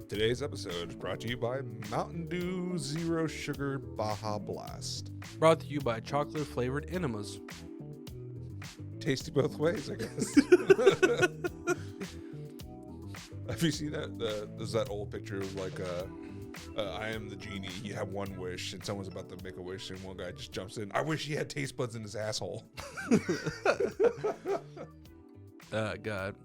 Today's episode is brought to you by Mountain Dew Zero Sugar Baja Blast. Brought to you by chocolate flavored enemas. Tasty both ways, I guess. Have you seen that? There's that old picture of like, I am the genie. You have one wish, and someone's about to make a wish, and one guy just jumps in. I wish he had taste buds in his asshole. God.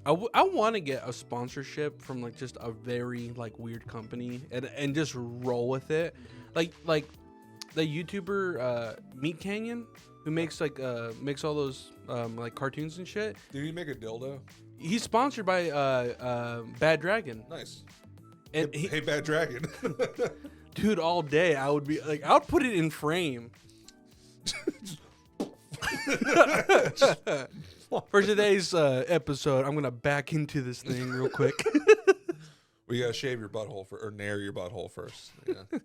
I want to get a sponsorship from like just a very like weird company and just roll with it, like the YouTuber Meat Canyon, who makes all those like cartoons and shit. Did he make a dildo? He's sponsored by Bad Dragon. Nice. And Hey, Bad Dragon. Dude, all day I would be like, I would put it in frame. For today's episode, I'm gonna back into this thing real quick. We gotta shave your butthole or nair your butthole first. Yeah.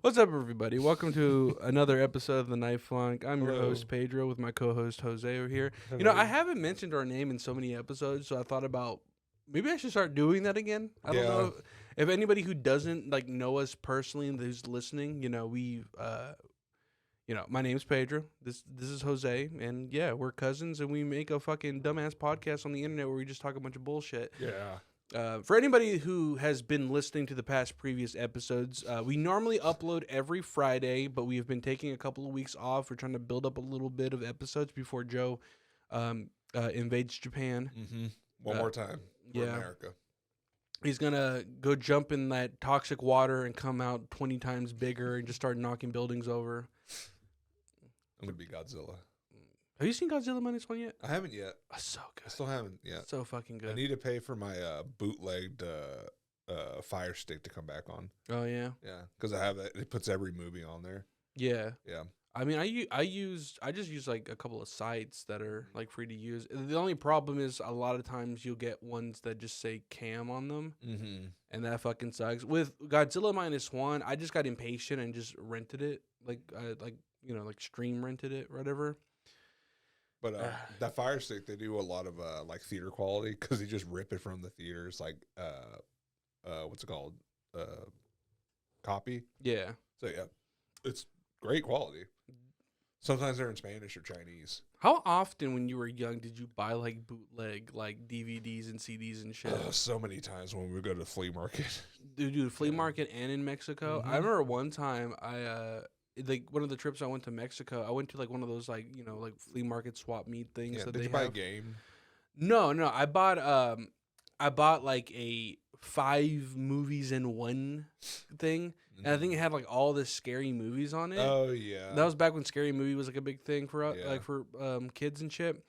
What's up, everybody? Welcome to another episode of the Knife Flunk. I'm your Hello. host Pedro with my co-host Jose over here. Hello. You know, I haven't mentioned our name in so many episodes, so I thought about maybe I should start doing that again. I don't know if anybody who doesn't like know us personally and who's listening. You know, my name's Pedro. This is Jose, and yeah, we're cousins, and we make a fucking dumbass podcast on the internet where we just talk a bunch of bullshit. Yeah. For anybody who has been listening to the past previous episodes, we normally upload every Friday, but we have been taking a couple of weeks off. We're trying to build up a little bit of episodes before Joe invades Japan. Mm-hmm. One more time. For yeah. America. He's going to go jump in that toxic water and come out 20 times bigger and just start knocking buildings over. I'm gonna be Godzilla. Have you seen Godzilla Minus One yet? I haven't yet. Oh, so I good. still haven't yet. So fucking good. I need to pay for my bootlegged Fire Stick to come back on. Oh, yeah? Yeah, because I have that. It puts every movie on there. Yeah. Yeah. I mean, I just use like a couple of sites that are like free to use. The only problem is a lot of times you'll get ones that just say cam on them, Mm-hmm. and that fucking sucks. With Godzilla Minus One, I just got impatient and just rented it, like stream rented it, or whatever. But that Fire Stick, they do a lot of like theater quality because they just rip it from the theaters, like what's it called, copy. Yeah. So yeah, it's great quality. Sometimes they're in Spanish or Chinese. How often when you were young did you buy like bootleg like DVDs and CDs and shit? So many times when we go to the flea market. Dude, flea market and in Mexico. Mhm. I remember one time like one of the trips I went to Mexico, I went to like one of those like flea market swap meet things Yeah, that did they you buy a have. game? No, I bought like a 5 movies in one thing, and I think it had like all the scary movies on it. Oh yeah, That was back when Scary Movie was like a big thing for Yeah. like for kids and shit.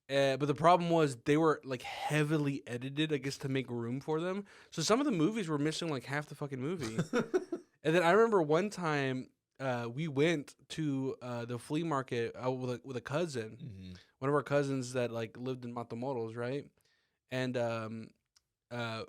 But the problem was they were like heavily edited, I guess, to make room for them. So some of the movies were missing like half the fucking movie. And then I remember one time we went to the flea market with a cousin, Mhm. one of our cousins that like lived in Matamoros, right? And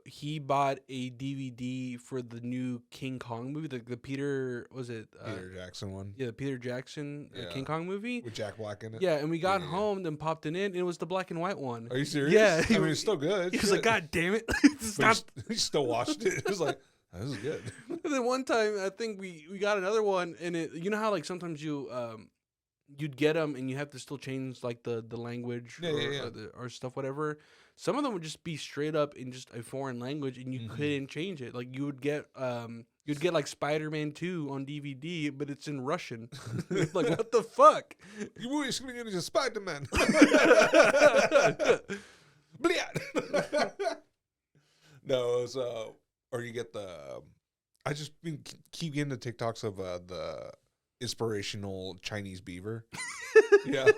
he bought a DVD for the new King Kong movie, the Peter Peter Jackson one. yeah, the Peter Jackson Yeah. King Kong movie. With Jack Black in it. Yeah, and we got Yeah. home, then popped it in, and it was the black and white one. Are you serious? Yeah, I mean, it's still good. He was like, God damn it. It's But not. he still watched it. It was like, this is good. And then one time, I think we got another one, and you know how like sometimes you'd get them and you have to still change like the language Yeah, or, yeah, yeah. or stuff, whatever. Some of them would just be straight up in just a foreign language, and you Mhm. couldn't change it. Like you'd get like Spider-Man 2 on DVD, but it's in Russian. Like what the fuck? You were screaming into Spider-Man. Bliat. No, it was or you get the. I just keep getting the TikToks of the inspirational Chinese beaver. Yeah.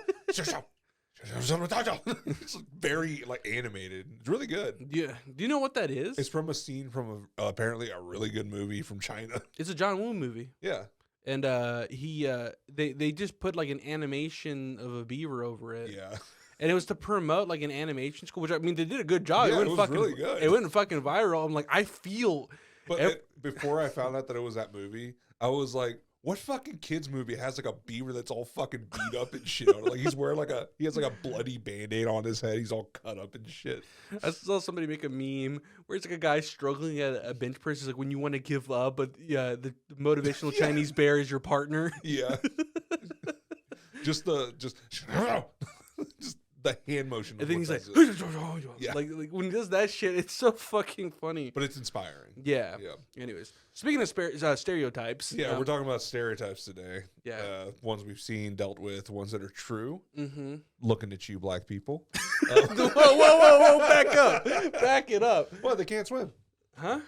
It's very like animated. It's really good. Yeah. Do you know what that is? It's from a scene from apparently a really good movie from China. It's a John Woo movie. Yeah. And they just put like an animation of a beaver over it. Yeah. And it was to promote like an animation school, which I mean they did a good job. Yeah, it went it was fucking really good. It went fucking viral. I'm like, I feel But before I found out that it was that movie, I was like, What fucking kids movie has like a beaver that's all fucking beat up and shit on it? Like he's wearing he has like a bloody band-aid on his head. He's all cut up and shit. I saw somebody make a meme where it's like a guy struggling at a bench press. It's like when you want to give up, but yeah, the motivational Chinese bear is your partner. Yeah. just just the hand motion. And then he's like, yeah. like when he does that shit, it's so fucking funny. But it's inspiring. Yeah. Yeah. Anyways, speaking of stereotypes. Yeah, we're talking about stereotypes today. Yeah. Ones we've seen, dealt with, ones that are true. Mm-hmm. Looking at you, black people. Whoa! Back up! Back it up! Well, they can't swim. Huh?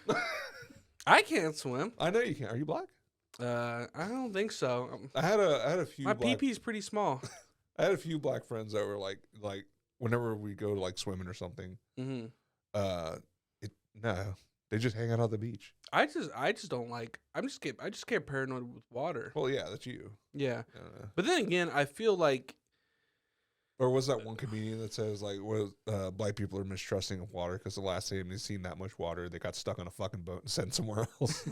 I can't swim. I know you can't. Are you black? I don't think so. I had a few. My pee-pee's pretty small. I had a few black friends that were like whenever we go to like swimming or something. Mm-hmm. No, they just hang out on the beach. I just don't like. I just get paranoid with water. Well, yeah, that's you. Yeah, but then again, I feel like. Or was that one comedian that says like, black people are mistrusting of water because the last time they've seen that much water, they got stuck on a fucking boat and sent somewhere else.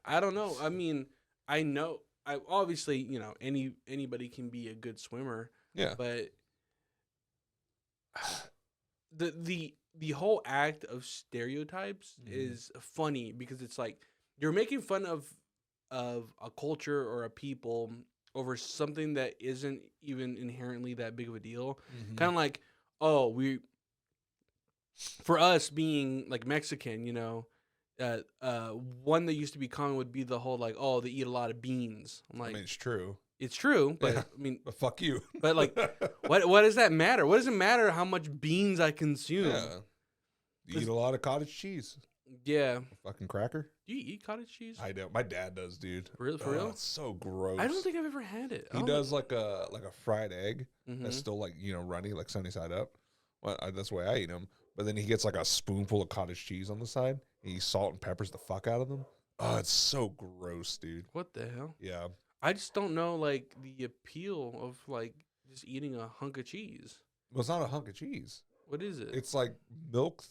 I don't know. I mean, I know. I obviously, anybody can be a good swimmer. Yeah. But the whole act of stereotypes is funny because it's like you're making fun of a culture or a people over something that isn't even inherently that big of a deal. Mm-hmm. Kind of like, for us being like Mexican, one that used to be common would be the whole like, oh, they eat a lot of beans. I'm like, I mean, it's true. It's true, but Yeah. I mean, But fuck you. but like, what does that matter? What does it matter how much beans I consume? Yeah. You eat a lot of cottage cheese. Yeah. Fucking cracker. Do you eat cottage cheese? I don't. My dad does, dude. For real? It's so gross. I don't think I've ever had it. He does like a fried egg Mhm. that's still like runny, like sunny side up. Well, that's the way I eat them. But then he gets like a spoonful of cottage cheese on the side, and he salt and peppers the fuck out of them. Oh, it's so gross, dude. What the hell? Yeah. I just don't know like the appeal of like just eating a hunk of cheese. Well, it's not a hunk of cheese. What is it? It's like milk.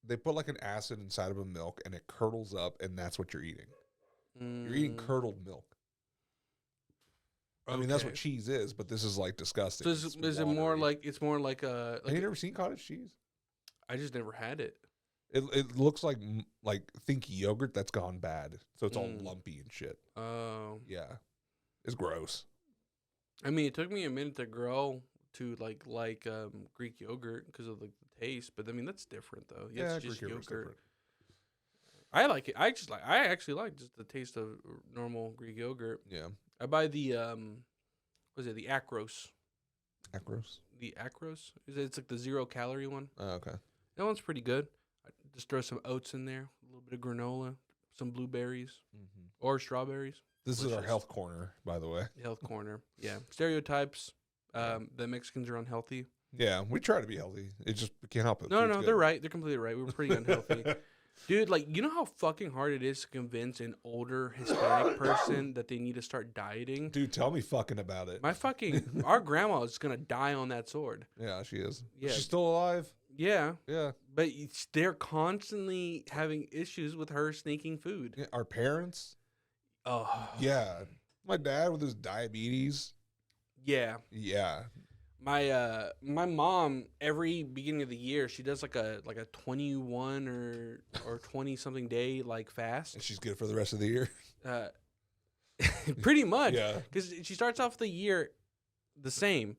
They put like an acid inside of a milk, and it curdles up, and that's what you're eating. You're eating curdled milk. I mean, that's what Okay. cheese is, but this is like disgusting. So It's is it more watery. like it's more like a? Have you never seen cottage cheese? I just never had it. It looks like think yogurt that's gone bad, so it's all Mm. lumpy and shit. Oh. Yeah, it's gross. I mean, it took me a minute to grow to like Greek yogurt because of the taste, but I mean that's different though. Yeah, It's just Greek yogurt's yogurt. different. I like it. I actually like just the taste of normal Greek yogurt. Yeah, I buy the what is it? The Acros. Acros. The Acros. It's like the 0-calorie one. Oh, okay. That one's pretty good. I just throw some oats in there, a little bit of granola, some blueberries or strawberries. This is our Delicious. health corner, by the way. Health corner. Yeah. Stereotypes. That Mexicans are unhealthy. Yeah, we try to be healthy. It just we can't help it. No, Food's good. they're right. They're completely right. We were pretty unhealthy. Dude, like, you know how fucking hard it is to convince an older Hispanic person that they need to start dieting? Dude, tell me fucking about it. Our grandma is going to die on that sword. Yeah, she is. Yeah. She's still alive. Yeah. Yeah. But they're constantly having issues with her sneaking food. Yeah. Our parents. Oh. Yeah. My dad with his diabetes. Yeah. Yeah. My mom, every beginning of the year, she does like a 21 or 20 something day like fast. And she's good for the rest of the year. Pretty much. Yeah. Because she starts off the year the same.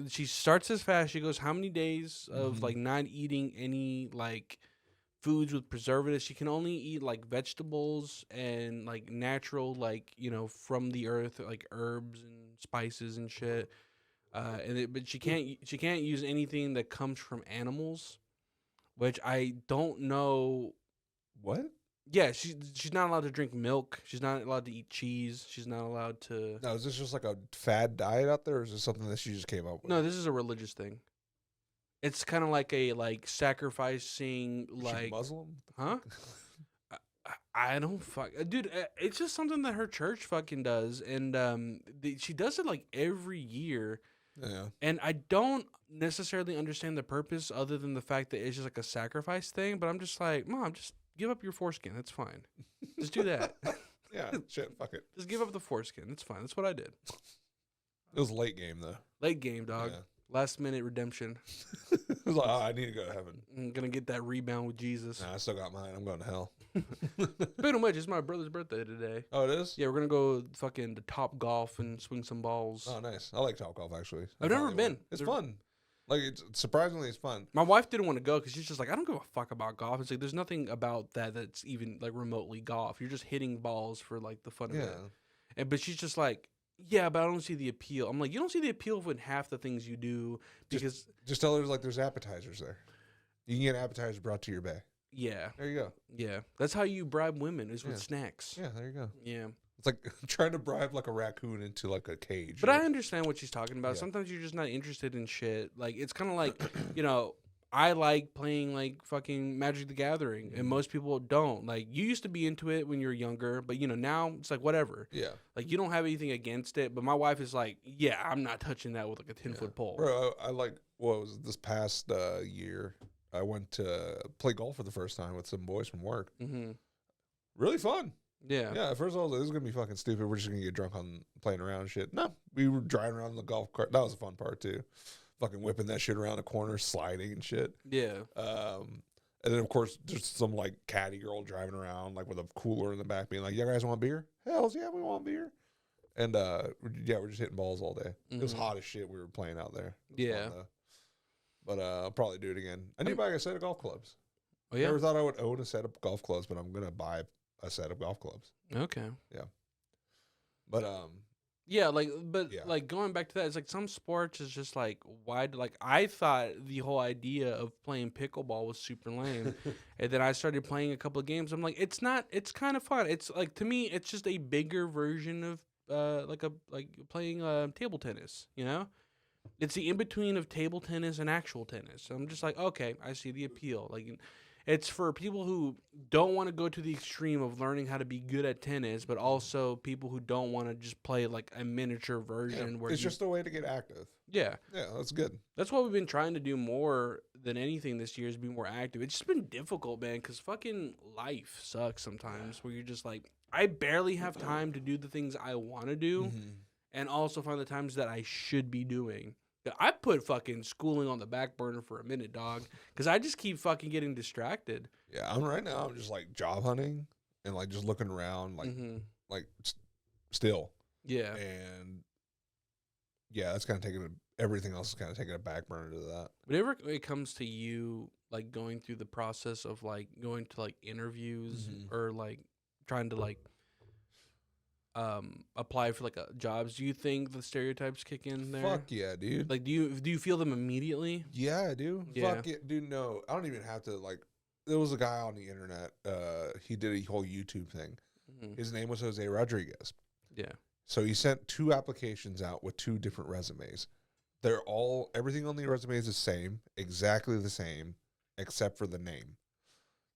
She starts as fast. She goes, how many days of like not eating any like foods with preservatives? She can only eat like vegetables and like natural, like, from the earth, like herbs and spices and shit. But she can't use anything that comes from animals, which I don't know. What? Yeah, she's not allowed to drink milk. She's not allowed to eat cheese. She's not allowed to. Now, is this just like a fad diet out there, or is this something that she just came up with? No, this is a religious thing. It's kind of like a sacrificing Is she like Muslim? huh? I don't fuck, dude. It's just something that her church fucking does, and she does it like every year. Yeah. And I don't necessarily understand the purpose other than the fact that it's just like a sacrifice thing. But I'm just like, Mom, just give up your foreskin. That's fine. Just do that. Yeah, shit, fuck it. Just give up the foreskin. It's fine. That's what I did. It was a late game though. Late game, dog. Yeah. Last minute redemption. It was like, oh, I need to go to heaven. I'm gonna get that rebound with Jesus. Nah, I still got mine. I'm going to hell. Pretty much, it's my brother's birthday today. Oh, it is? Yeah, we're gonna go fucking to Top Golf and swing some balls. Oh, nice. I like Topgolf actually. I've never been. It's fun. Like it's surprisingly, it's fun. My wife didn't want to go because she's just like, I don't give a fuck about golf. It's like there's nothing about that that's even like remotely golf. You're just hitting balls for like the fun of Yeah. it. But she's just like, yeah, but I don't see the appeal. I'm like, you don't see the appeal with half the things you do because Just tell her like there's appetizers there. You can get appetizers brought to your bay. yeah, There you go. yeah, that's how you bribe women is with Yeah. snacks. Yeah, there you go. Yeah. It's like trying to bribe like a raccoon into like a cage. But I understand what she's talking about. Yeah. Sometimes you're just not interested in shit. Like it's kind of like, you know, I like playing like fucking Magic the Gathering, and most people don't. Like you used to be into it when you were younger, but you know now it's like whatever. Yeah. Like you don't have anything against it. But my wife is like, yeah, I'm not touching that with like a 10-foot pole. Bro, I like what was it, this past year. I went to play golf for the first time with some boys from work. Mm-hmm. Really fun. Yeah. Yeah, at first I was like, this is gonna be fucking stupid. We're just gonna get drunk on playing around and shit. No, we were driving around in the golf cart. That was the fun part too. Fucking whipping that shit around the corner, sliding and shit. Yeah. And then of course there's some like caddy girl driving around like with a cooler in the back, being like, "You guys want beer? Hells yeah, we want beer." And yeah, we're just hitting balls all day. It was Mhm. hot as shit. We were playing out there. It was Yeah. fun, though. But I'll probably do it again. I need to buy a set of golf clubs. Oh yeah. Never thought I would own a set of golf clubs, but I'm gonna buy a set of golf clubs. Okay. But Yeah, but Yeah. like going back to that, it's like some sports is just like why? Like I thought the whole idea of playing pickleball was super lame, and then I started playing a couple of games. I'm like, it's not. It's kind of fun. It's like to me, it's just a bigger version of like playing table tennis. You know, it's the in between of table tennis and actual tennis. So I'm just like, okay, I see the appeal. Like. It's for people who don't want to go to the extreme of learning how to be good at tennis, but also people who don't want to just play like a miniature version where it's just a way to get active. yeah. Yeah, that's good. That's what we've been trying to do more than anything this year is be more active. It's just been difficult, man, because fucking life sucks sometimes where you're just like, I barely have time to do the things I want to do and also find the times that I should be doing. I put fucking schooling on the back burner for a minute, dog, because I just keep fucking getting distracted. Yeah, I'm right now. I'm just like job hunting and like just looking around, like still, Yeah. and yeah, that's kind of taking everything else is kind of taking a back burner to that. Whenever it comes to you, like going through the process of like going to like interviews or like trying to like apply for like jobs, do you think the stereotypes kick in there? Fuck yeah, dude. Like, do you feel them immediately? Yeah, I do. Yeah. Fuck it, dude. No, I don't even have to like. There was a guy on the internet. He did a whole YouTube thing. Mhm. His name was Jose Rodriguez. Yeah. So he sent 2 applications out with 2 different resumes. They're all everything on the resume is the same, exactly the same, except for the name.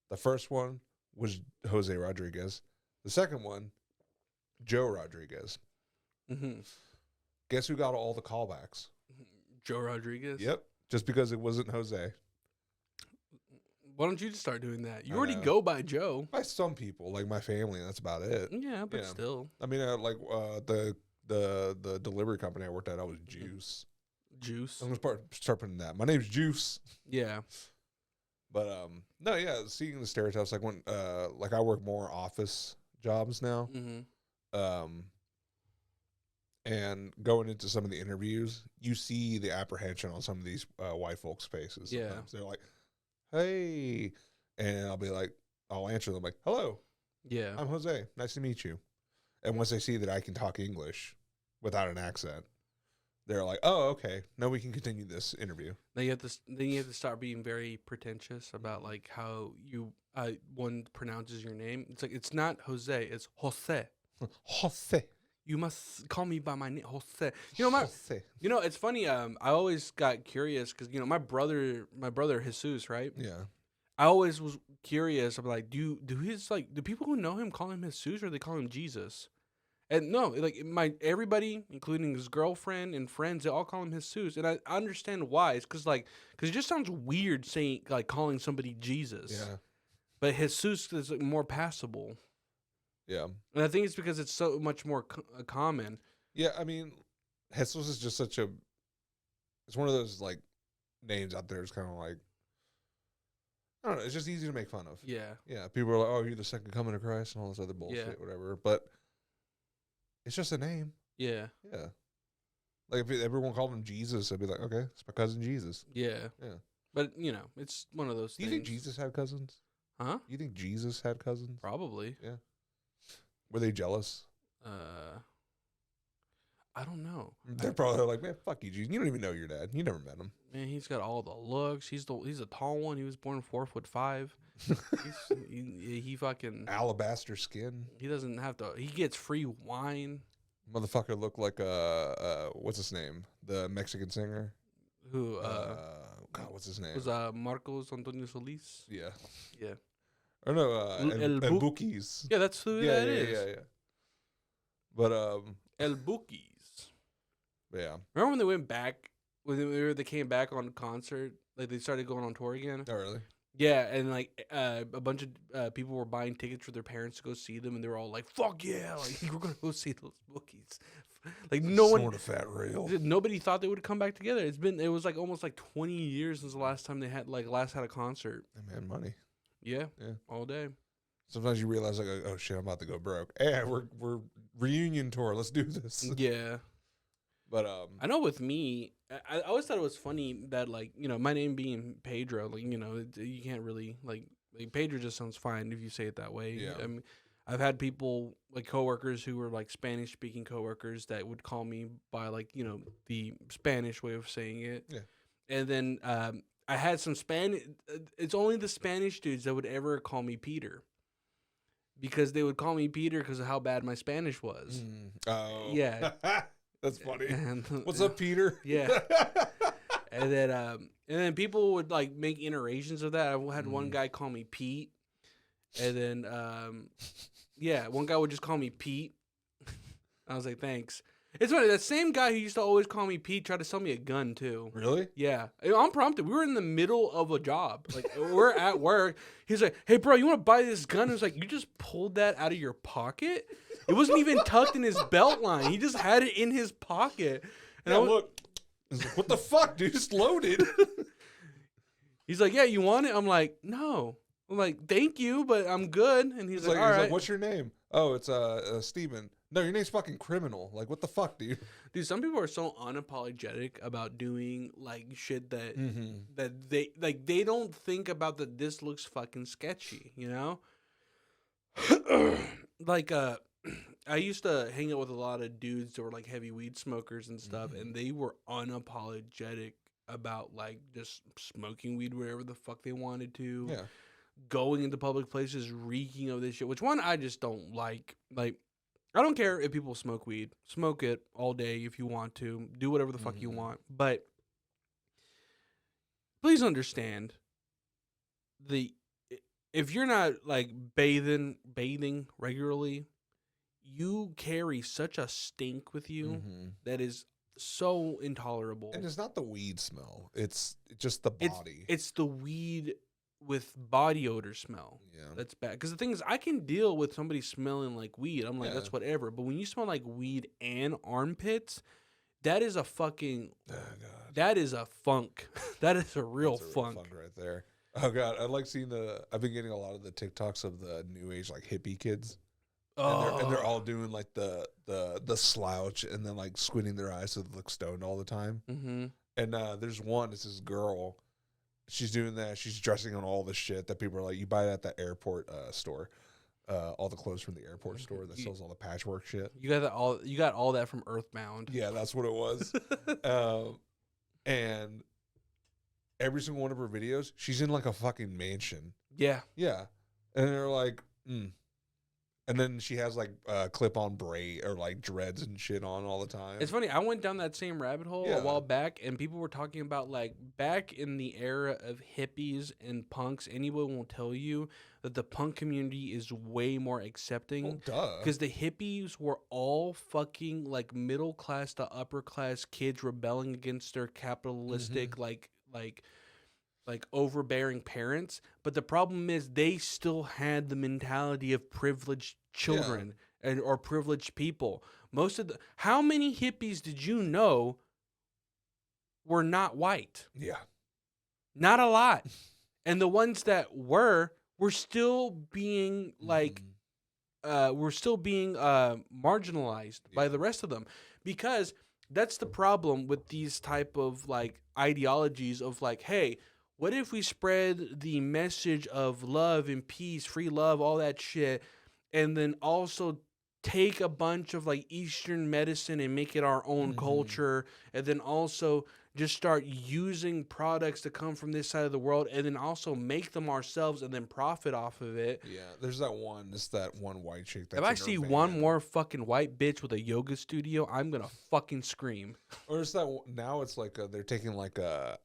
The first one was Jose Rodriguez. The second one, Joe Rodriguez. Mm-hmm. Guess who got all the callbacks? Joe Rodriguez. Yep, just because it wasn't Jose. Why don't you just start doing that? You I already know. go by Joe. By some people, like my family, that's about it. Yeah, but Yeah. still, I mean, the delivery company I worked at, I was Juice. Juice. I'm gonna start putting that. My name's Juice. Yeah. But no, yeah, seeing the stereotypes, like when like I work more office jobs now. Mm-hmm. And going into some of the interviews, you see the apprehension on some of these white folks' faces. Yeah. Sometimes. They're like, "Hey," and I'll be like, I'll answer them like, "Hello, Yeah. I'm Jose. Nice to meet you." And once they see that I can talk English without an accent, they're like, "Oh, okay. Now we can continue this interview." Then you have to start being very pretentious about like how you one pronounces your name. It's like it's not Jose, it's Jose. Jose. You must call me by my name, Jose. You know Jose. You know, it's funny. I always got curious because you know my brother Jesus, right? Yeah. I always was curious. I'm like, do people who know him call him Jesus or they call him Jesus? And no, like everybody, including his girlfriend and friends, they all call him Jesus, and I understand why. It's because it just sounds weird saying calling somebody Jesus. Yeah. But Jesus is like, more passable. Yeah. And I think it's because it's so much more common. Yeah, I mean, Jesus is just such a. It's one of those like names out there. It's kind of like I don't know. It's just easy to make fun of. Yeah. Yeah, people are like, "Oh, you're the second coming of Christ" and all this other bullshit, whatever. But it's just a name. Yeah. Yeah. Like if everyone called him Jesus, I'd be like, okay, it's my cousin Jesus. Yeah. Yeah. But it's one of those Do things. you think Jesus had cousins? Huh? You think Jesus had cousins? Probably. Yeah. Were they jealous? I don't know. They're probably like, man, fuck you, Jesus. You don't even know your dad. You never met him. Man, he's got all the looks. He's a tall one. He was born 4'5". He fucking Alabaster skin. he doesn't have to. He gets free wine. Motherfucker looked like what's his name? The Mexican singer. Who God, what's his name? was Marcos Antonio Solis? Yeah. Yeah. Or no, El El Bookies. Yeah, that's who that is. Yeah. But El Bookies. yeah. Remember when they went back when they came back on concert? Like they started going on tour again. Oh, really? Yeah, and like a bunch of people were buying tickets for their parents to go see them, and they were all like, "Fuck yeah! Like we're gonna go see those Bookies." Like no one, Sort of fat rail. nobody thought they would come back together. It was like almost like 20 years since the last time they had had a concert. Hey, man, money. Yeah, Yeah. all day. Sometimes you realize like, oh shit, I'm about to go broke. Hey, we're reunion tour. Let's do this. Yeah, But I know with me, I always thought it was funny that like my name being Pedro, like you can't really like Pedro just sounds fine if you say it that way. Yeah. I mean, I've had people like coworkers who were like Spanish speaking coworkers that would call me by like the Spanish way of saying it. Yeah. And then I had some Spanish. It's only the Spanish dudes that would ever call me Peter. Because they would call me Peter because of how bad my Spanish was. Oh. Yeah. That's funny. And, What's up, Peter? Yeah. And then people would like make iterations of that. I had one guy call me Pete. And then one guy would just call me Pete. I was like, thanks. It's funny, that same guy who used to always call me Pete tried to sell me a gun too. Really? Yeah. Unprompted. We were in the middle of a job. Like we're at work. He's like, hey bro, you want to buy this gun? I was like, you just pulled that out of your pocket? It wasn't even tucked in his belt line. He just had it in his pocket. And Yeah, look. He's like, what the fuck, dude? Just loaded. He's like, yeah, you want it? I'm like, no. I'm like, thank you, but I'm good. And he's like, all right. What's your name? Oh, it's Steven. No, your name's fucking Criminal. Like, what the fuck, dude? Dude, some people are so unapologetic about doing like shit that that they don't think about that this looks fucking sketchy, Like I used to hang out with a lot of dudes that were like heavy weed smokers and stuff, and they were unapologetic about like just smoking weed wherever the fuck they wanted to. Yeah. Going into public places reeking of this shit, which one I just don't like. Like, I don't care if people smoke weed. Smoke it all day if you want to. Do whatever the fuck you want. But please understand if you're not like bathing regularly, you carry such a stink with you that is so intolerable. And it's not the weed smell. It's just the body. It's the weed with body odor smell. Yeah. That's bad. Because the thing is, I can deal with somebody smelling like weed. I'm like, Yeah. that's whatever. But when you smell like weed and armpits, that is a fucking, Oh, God. that is a funk. That is a real That's a funk. right there. Oh, God. I like seeing I've been getting a lot of the TikToks of the new age, like hippie kids. And they're all doing like the slouch and then like squinting their eyes so they look stoned all the time. Mm-hmm. And there's one, it's this girl. She's doing that. She's dressing on all the shit that people are like, you buy it at the airport store. All the clothes from the airport store that sells all the patchwork shit. You got all that from Earthbound. Yeah, that's what it was. And every single one of her videos, she's in like a fucking mansion. Yeah. Yeah. And they're like, And then she has like clip-on braid or like dreads and shit on all the time. It's funny. I went down that same rabbit hole a while back, and people were talking about like back in the era of hippies and punks. Anyone will tell you that the punk community is way more accepting. Well, duh. Because the hippies were all fucking like middle class to upper class kids rebelling against their capitalistic like like overbearing parents, but the problem is they still had the mentality of privileged children and or privileged people. How many hippies did you know were not white? Yeah. Not a lot. And the ones that were still being like marginalized by the rest of them, because that's the problem with these type of like ideologies of like, hey, what if we spread the message of love and peace, free love, all that shit, and then also take a bunch of like Eastern medicine and make it our own culture, and then also just start using products that come from this side of the world, and then also make them ourselves and then profit off of it. Yeah, there's that one. It's that one white chick. If I see one more fucking white bitch with a yoga studio, I'm gonna fucking scream. Or is that now? It's like they're taking like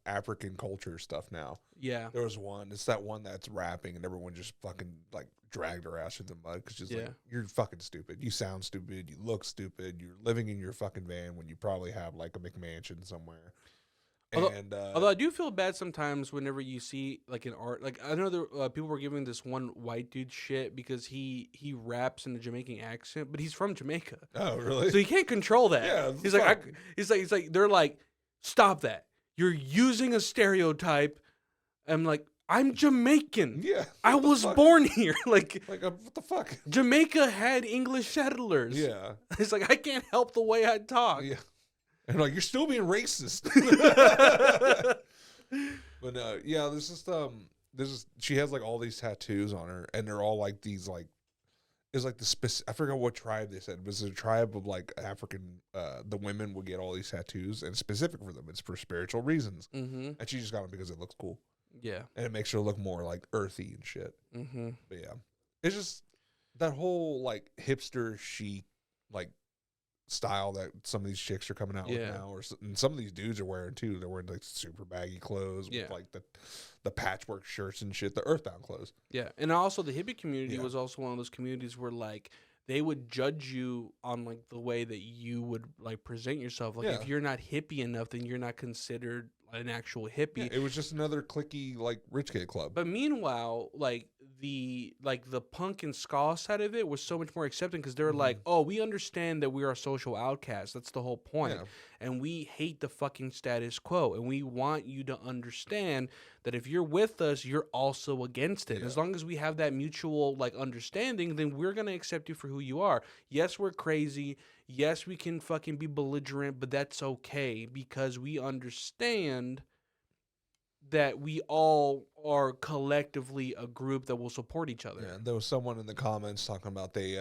African culture stuff now. Yeah, There was one. It's that one that's rapping, and everyone just fucking like dragged her ass through the mud because she's like, "You're fucking stupid. You sound stupid. You look stupid. You're living in your fucking van when you probably have like a McMansion somewhere." Although I do feel bad sometimes whenever you see like an art, like I know there people were giving this one white dude shit because he raps in a Jamaican accent, but he's from Jamaica. Oh, really? So he can't control that. Yeah, he's like they're like, stop that. You're using a stereotype. I'm like, I'm Jamaican. Yeah, I was born here. Like what the fuck? Jamaica had English settlers. Yeah, It's like I can't help the way I talk. yeah. And like, you're still being racist. But no, yeah, she has like all these tattoos on her, and they're all like these like, it's like I forgot what tribe they said, but it's a tribe of like African, the women will get all these tattoos, and it's specific for them. It's for spiritual reasons. And she just got them because it looks cool. Yeah. And it makes her look more like earthy and shit. But yeah, it's just that whole like hipster chic, like, style that some of these chicks are coming out with now, and some of these dudes are wearing too. They're wearing like super baggy clothes with like the patchwork shirts and shit, the Earthbound clothes. Yeah, and also the hippie community was also one of those communities where like they would judge you on like the way that you would like present yourself. Like if you're not hippie enough, then you're not considered an actual hippie. Yeah, it was just another cliquey like rich kid club. But meanwhile, like the punk and ska side of it was so much more accepting because they were like, oh, we understand that we are social outcasts. That's the whole point. And we hate the fucking status quo. And we want you to understand that if you're with us, you're also against it. As long as we have that mutual like understanding, then we're going to accept you for who you are. Yes, we're crazy. Yes, we can fucking be belligerent, but that's okay because we understand that we all are collectively a group that will support each other. Yeah, there was someone in the comments talking about they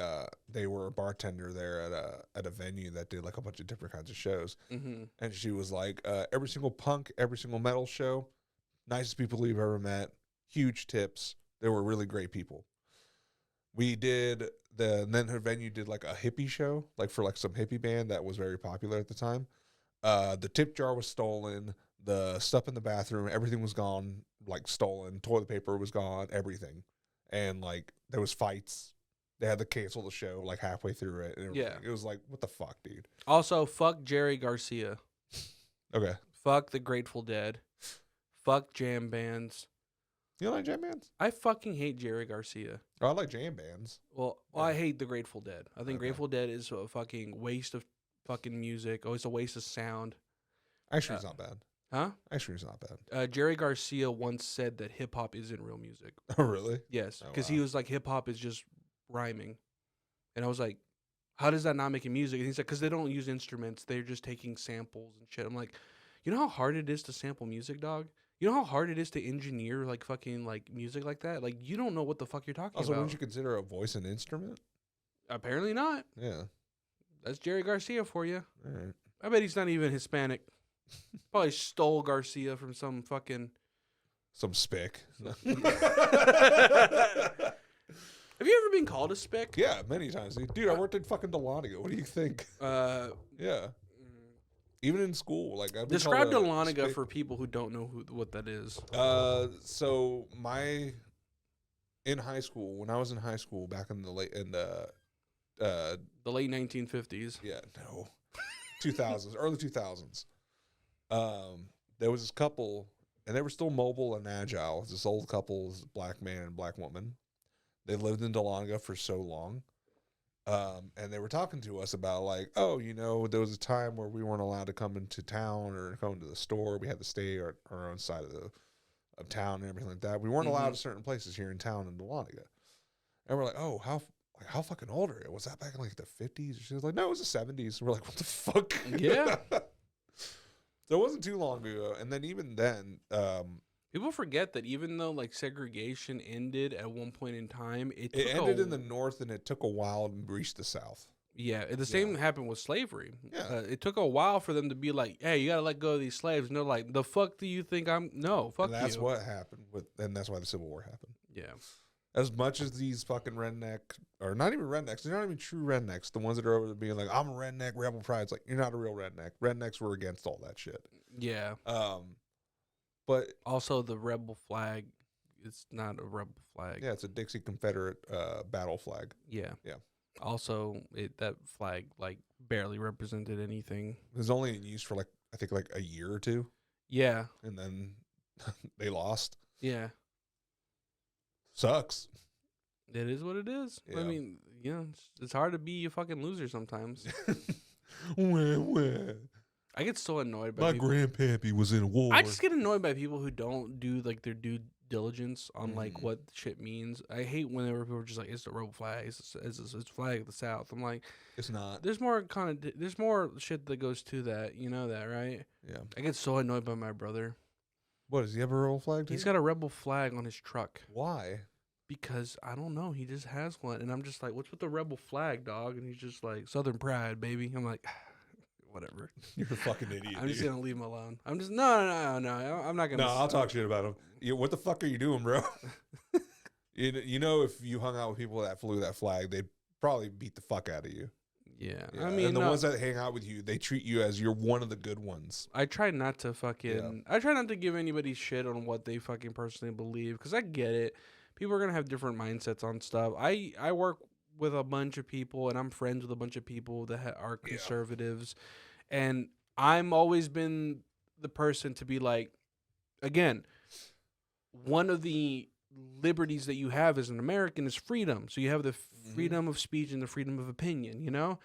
were a bartender there at a venue that did like a bunch of different kinds of shows, and she was like, every single punk, every single metal show, nicest people you've ever met, huge tips. They were really great people. We did and then her venue did like a hippie show, like for like some hippie band that was very popular at the time. The tip jar was stolen. The stuff in the bathroom, everything was gone, like stolen. Toilet paper was gone, everything. And like there was fights. They had to cancel the show like halfway through it. And it was like, what the fuck, dude? Also, fuck Jerry Garcia. Okay. Fuck the Grateful Dead. Fuck jam bands. You don't like jam bands? I fucking hate Jerry Garcia. Oh, I like jam bands. Well, I hate the Grateful Dead. I think Grateful Dead is a fucking waste of fucking music. Oh, it's a waste of sound. Actually, it's not bad. Huh? Actually, it's not bad. Jerry Garcia once said that hip hop isn't real music. Oh, really? Yes, because he was like, hip hop is just rhyming, and I was like, how does that not make it music? And he's like, because they don't use instruments; they're just taking samples and shit. I'm like, you know how hard it is to sample music, dog? You know how hard it is to engineer like fucking like music like that? Like you don't know what the fuck you're talking also, about. wouldn't you consider a voice an instrument? Apparently not. Yeah, that's Jerry Garcia for you. All right. I bet he's not even Hispanic. Probably stole Garcia from some spick. Have you ever been called a spick? Yeah, many times. Dude, I worked at fucking Dahlonega. What do you think? Yeah. Even in school, like I've been describe Dahlonega for people who don't know what that is. So in high school, when I was in high school back in the late 1950s. Yeah, no. 2000s, early 2000s. There was this couple and they were still mobile and agile. This old couple, this black man and black woman. They lived in Dahlonega for so long. And they were talking to us about like, oh, you know, there was a time where we weren't allowed to come into town or come to the store. We had to stay on our own side of town and everything like that. We weren't allowed to certain places here in town in Dahlonega. And we're like, oh, how fucking old are you? Was that back in like the 50s? She was like, no, it was the 70s. We're like, what the fuck? Yeah. So it wasn't too long ago. And then even then, people forget that even though like segregation ended at one point in time, it ended in the North and it took a while to reach the South. Yeah, the same happened with slavery. Yeah. It took a while for them to be like, hey, you got to let go of these slaves. And they're like, the fuck do you think I'm? No, fuck you. And that's what happened and that's why the Civil War happened. Yeah. As much as these fucking redneck, or not even rednecks, they're not even true rednecks. The ones that are over there being like, I'm a redneck, rebel pride. It's like, you're not a real redneck. Rednecks were against all that shit. Yeah. But also the rebel flag, it's not a rebel flag. Yeah, it's a Dixie Confederate battle flag. Yeah. Yeah. Also, that flag like barely represented anything. It was only in use for like, I think like a year or two. Yeah. And then they lost. Yeah. Sucks. It is what it is. Yeah. I mean, it's hard to be a fucking loser sometimes. I get so annoyed by my people. grandpappy was in a war. I just get annoyed by people who don't do like their due diligence on like what shit means. I hate whenever people are just like, it's the rebel flag, it's flag of the South. I'm like, it's not. There's more there's more shit that goes to that. You know that, right? Yeah. I get so annoyed by my brother. What, does he have a rebel flag too? He's got a rebel flag on his truck. Why? Because I don't know, he just has one, and I'm just like, what's with the rebel flag, dog? And he's just like, Southern pride, baby. I'm like, whatever. You're a fucking idiot. I'm just dude. gonna leave him alone. I'm just no. I'm not gonna. No, I'll talk shit about him. What the fuck are you doing, bro? you know, if you hung out with people that flew that flag, they'd probably beat the fuck out of you. Yeah. I mean, and the ones that hang out with you, they treat you as you're one of the good ones. I try not to fucking. I try not to give anybody shit on what they fucking personally believe, because I get it. People are gonna have different mindsets on stuff. I work with a bunch of people, and I'm friends with a bunch of people that are conservatives, and I'm always been the person to be like, again, one of the liberties that you have as an American is freedom. So you have the freedom of speech and the freedom of opinion, you know?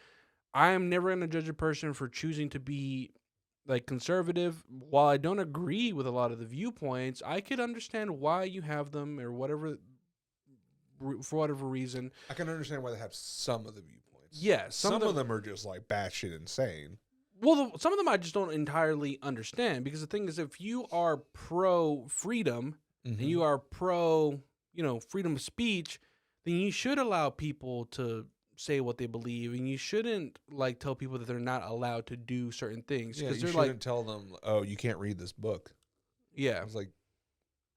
I am never going to judge a person for choosing to be like conservative. While I don't agree with a lot of the viewpoints, I could understand why you have them or whatever, for whatever reason. I can understand why they have some of the viewpoints. Yeah. Some of them are just like batshit insane. Well, some of them I just don't entirely understand, because the thing is, if you are pro freedom and you are pro, freedom of speech, then you should allow people to say what they believe, and you shouldn't like tell people that they're not allowed to do certain things. Yeah, you they're shouldn't tell them, oh, you can't read this book. Yeah. I was like,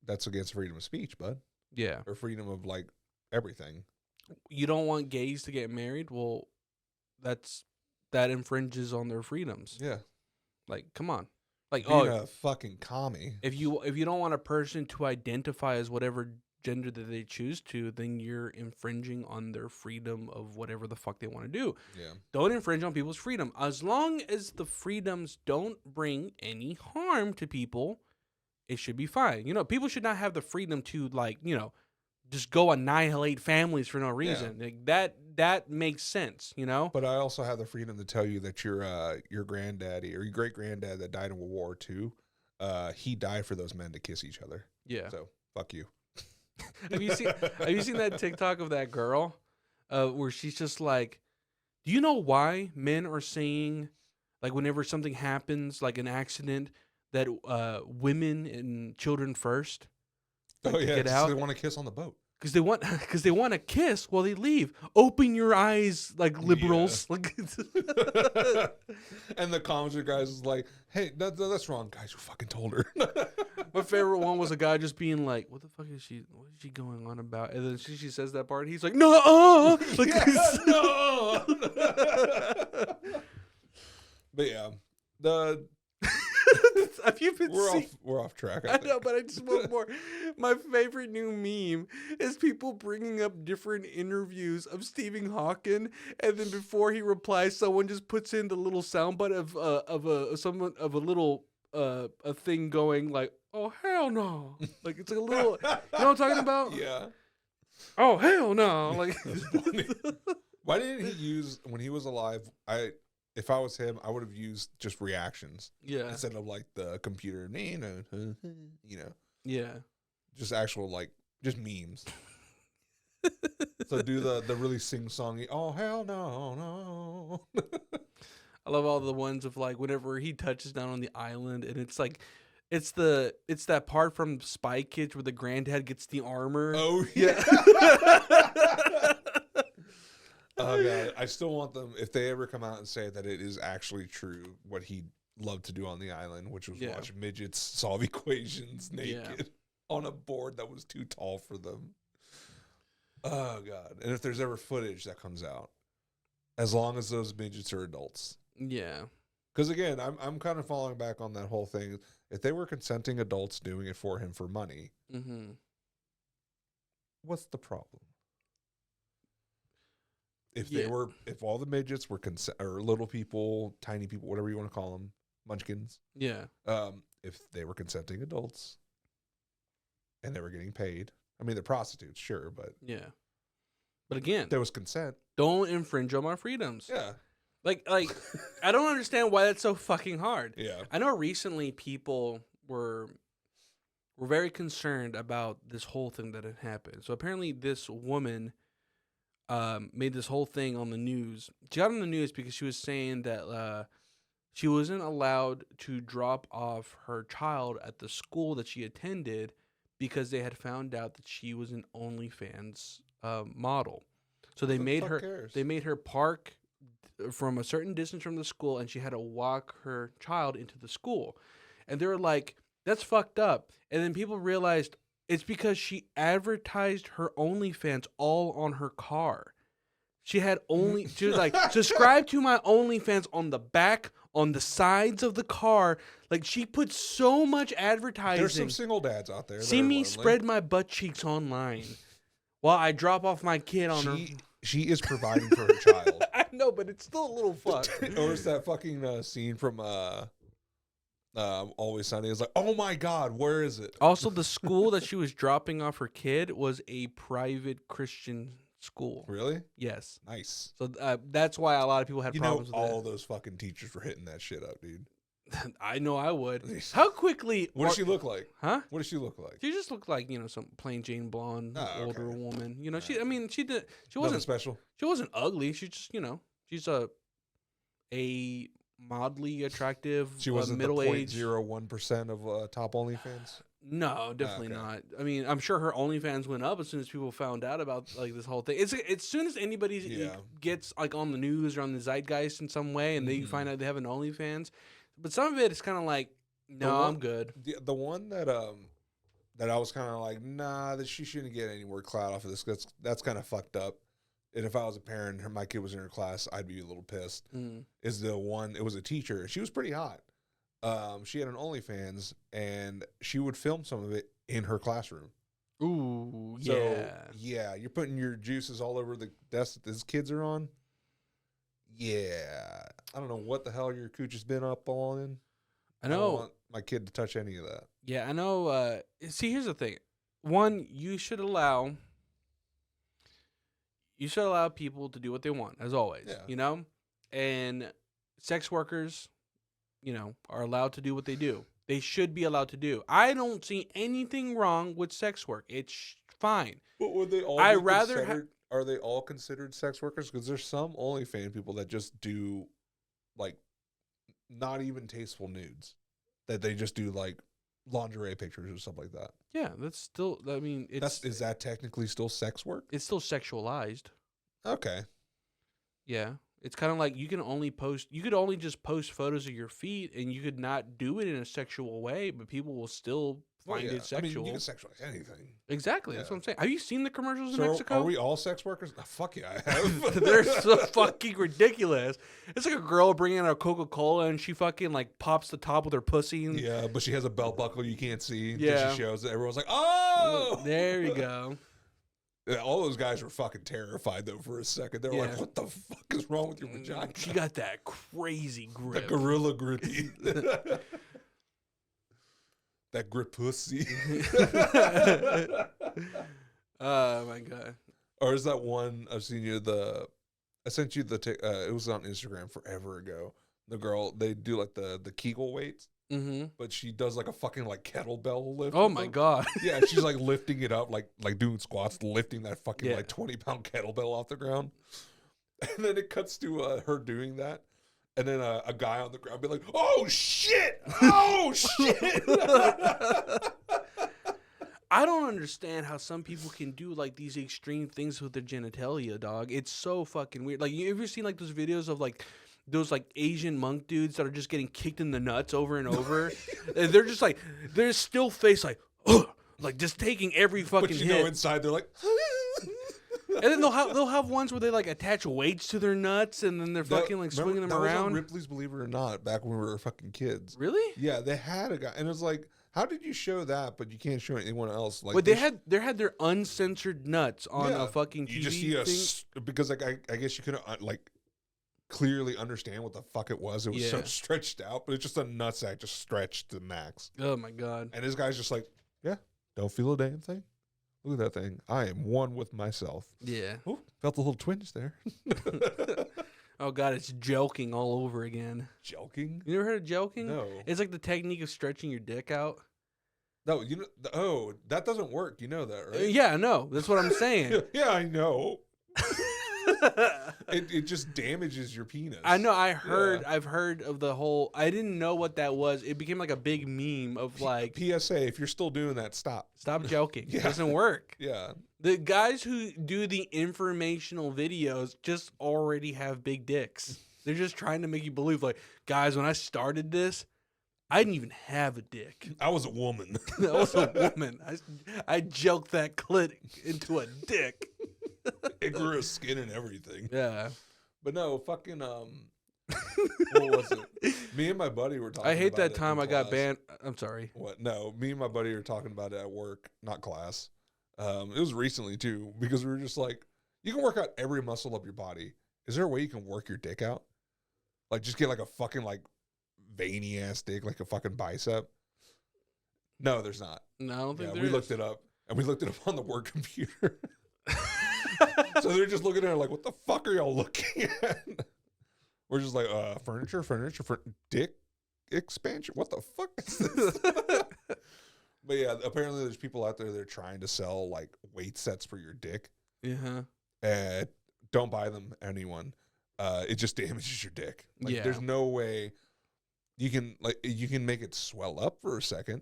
that's against freedom of speech, bud. Yeah. Or freedom of like everything. You don't want gays to get married? Well, that infringes on their freedoms. Yeah. Like, come on. Like, being a fucking commie. If you don't want a person to identify as whatever gender that they choose to, then you're infringing on their freedom of whatever the fuck they want to do. Yeah. Don't infringe on people's freedom. As long as the freedoms don't bring any harm to people, it should be fine. People should not have the freedom to just go annihilate families for no reason. Yeah. Like that makes sense, But I also have the freedom to tell you that your granddaddy or your great granddad that died in World War II, he died for those men to kiss each other. Yeah. So fuck you. Have you seen that TikTok of that girl, where she's just like, do you know why men are saying, like, whenever something happens, like an accident, that women and children first? Like, oh yeah, get out? They want to kiss on the boat. Because they want to kiss while they leave. Open your eyes, like liberals. Yeah. Like, and the commenter guys is like, "Hey, that's wrong, guys. Who fucking told her?" My favorite one was a guy just being like, "What the fuck is she? What is she going on about?" And then she says that part. He's like, "No, like, no." But yeah, have you been we're off track. I know, but I just want more. My favorite new meme is people bringing up different interviews of Stephen Hawking, and then before he replies, someone just puts in the little soundbite of a little a thing going like, oh hell no, like it's like a little, you know what I'm talking about? Yeah. Oh hell no, like. It's funny. Why didn't he use when he was alive? If I was him, I would have used just reactions Yeah, instead of like the computer, you know, yeah. just actual like just memes. So do the really sing-songy. Oh hell no, no. I love all the ones of like whenever he touches down on the island, and it's like, it's that part from Spy Kids where the granddad gets the armor. Oh yeah. Oh god, I still want them if they ever come out and say that it is actually true what he loved to do on the island, which was watch midgets solve equations naked on a board that was too tall for them. Oh god! And if there's ever footage that comes out, as long as those midgets are adults, Yeah. because again, I'm kind of falling back on that whole thing. If they were consenting adults doing it for him for money, Mm-hmm. what's the problem? If they were, if all the midgets were or little people, tiny people, whatever you want to call them, munchkins. Yeah. If they were consenting adults, and they were getting paid, I mean, they're prostitutes, sure, but Yeah. But again, there was consent. don't infringe on my freedoms. Yeah, Like I don't understand why that's so fucking hard. yeah. I know recently people were very concerned about this whole thing that had happened. So apparently this woman made this whole thing on the news. She got on the news because she was saying that she wasn't allowed to drop off her child at the school that she attended because they had found out that she was an OnlyFans model. So they made her park from a certain distance from the school, and she had to walk her child into the school. And they were like, that's fucked up. And then people realized it's because she advertised her OnlyFans all on her car. She was like, subscribe to my OnlyFans on the back, on the sides of the car. Like, she put so much advertising. There's some single dads out there. See me spread my butt cheeks online while I drop off my kid on her. She is providing for her child. I know, but it's still a little fucked. Or is that fucking scene from Always Sunny? It's like, oh my god, where is it? Also, the school that she was dropping off her kid was a private Christian school. Really? Yes. Nice. So that's why a lot of people had problems with all those fucking teachers were hitting that shit up, dude. that. I know I would. How quickly? What does she look like? Huh? What does she look like? She just looked like, some plain Jane blonde older okay. woman. She Nothing wasn't special. She wasn't ugly. She just she's a mildly attractive. She wasn't middle-aged. the 0.01% of top OnlyFans. No, definitely okay. not. I mean, I'm sure her OnlyFans went up as soon as people found out about like this whole thing. It's as soon as anybody gets like on the news or on the zeitgeist in some way, and they find out they have an OnlyFans. But some of it is kind of like, no, I'm good. The one that I was kind of like, nah, that she shouldn't get any more clout off of this. That's kind of fucked up. And if I was a parent and my kid was in her class, I'd be a little pissed. Is the one, it was a teacher. She was pretty hot. She had an OnlyFans, and she would film some of it in her classroom. Ooh, So, yeah, you're putting your juices all over the desk that these kids are on. Yeah. I don't know what the hell your cooch has been up all in. I know. I don't want my kid to touch any of that. Yeah, I know. See, here's the thing. One, you should allow people to do what they want, as always. Yeah. And sex workers, are allowed to do what they do. They should be allowed to do. I don't see anything wrong with sex work. It's fine. But would they all? Are they all considered sex workers? Because there's some OnlyFans people that just do, like, not even tasteful nudes. That they just do like lingerie pictures or stuff like that. Yeah, that's still. I mean, is that technically still sex work? It's still sexualized. Okay. Yeah. It's kind of like you could only just post photos of your feet, and you could not do it in a sexual way, but people will still find it sexual. I mean, you can sexualize anything. Exactly. That's what I'm saying. Have you seen the commercials in So Mexico? are we all sex workers? Oh, fuck yeah, I have. They're so fucking ridiculous. It's like a girl bringing out a Coca-Cola, and she fucking like pops the top with her pussy. And yeah, but she has a belt buckle you can't see. Yeah. She shows it. Everyone's like, oh! There you go. All those guys were fucking terrified, though, for a second. They were like, what the fuck is wrong with your vagina? She got that crazy grip. The gorilla grippy. That grip pussy. Oh my god. Or is that one I've seen you I sent you it was on Instagram forever ago. The girl, they do like the Kegel weights, but she does like a fucking like kettlebell lift. Oh with my them. god. Yeah, she's like lifting it up, like doing squats, lifting that fucking like 20-pound kettlebell off the ground. And then it cuts to her doing that. And then a guy on the ground be like, "Oh shit! Oh shit!" I don't understand how some people can do like these extreme things with their genitalia, dog. It's so fucking weird. Like, you ever seen like those videos of like those like Asian monk dudes that are just getting kicked in the nuts over and over? And they're just like, they're still face like, ugh, like just taking every fucking But you hit. know, inside they're like, And then they'll have ones where they like attach weights to their nuts and then they're fucking like swinging them that was on around. Ripley's Believe It or Not, back when we were fucking kids. Really? Yeah, they had a guy, and it was like, how did you show that, but you can't show anyone else? Like, But they had their uncensored nuts on a fucking TV you just see because like I guess you couldn't like clearly understand what the fuck it was. It was so stretched out, but it's just a nutsack just stretched to the max. Oh my god! And this guy's just like, yeah, don't feel a damn thing. Look at that thing. I am one with myself. Yeah. Ooh, felt a little twinge there. Oh god, it's joking all over again. Joking? You never heard of joking? No. It's like the technique of stretching your dick out. No, you know. Oh, that doesn't work. You know that, right? Yeah, no, that's what I'm saying. Yeah, I know. It just damages your penis. I know. I've heard of the whole. I didn't know what that was. It became like a big meme of like PSA: if you're still doing that, stop. Stop joking. Yeah. It doesn't work. Yeah. The guys who do the informational videos just already have big dicks. They're just trying to make you believe, like, guys, when I started this, I didn't even have a dick. I was a woman. I was a woman. I joked that clit into a dick. It grew a skin and everything. Yeah. But no, fucking what was it? Me and my buddy were talking. I hate about that it time in I got class. banned. I'm sorry. What? No, me and my buddy were talking about it at work, not class. It was recently too, because we were just like, you can work out every muscle of your body. Is there a way you can work your dick out? Like, just get like a fucking like veiny ass dick, like a fucking bicep. No, there's not. No, I don't think We looked it up, and we looked it up on the work computer. So they're just looking at it like, what the fuck are y'all looking at? We're just like, furniture, dick expansion. What the fuck is this? But yeah, apparently there's people out there that are trying to sell like weight sets for your dick. Yeah. And don't buy them, anyone. It just damages your dick. Like, Yeah. there's no way you can make it swell up for a second,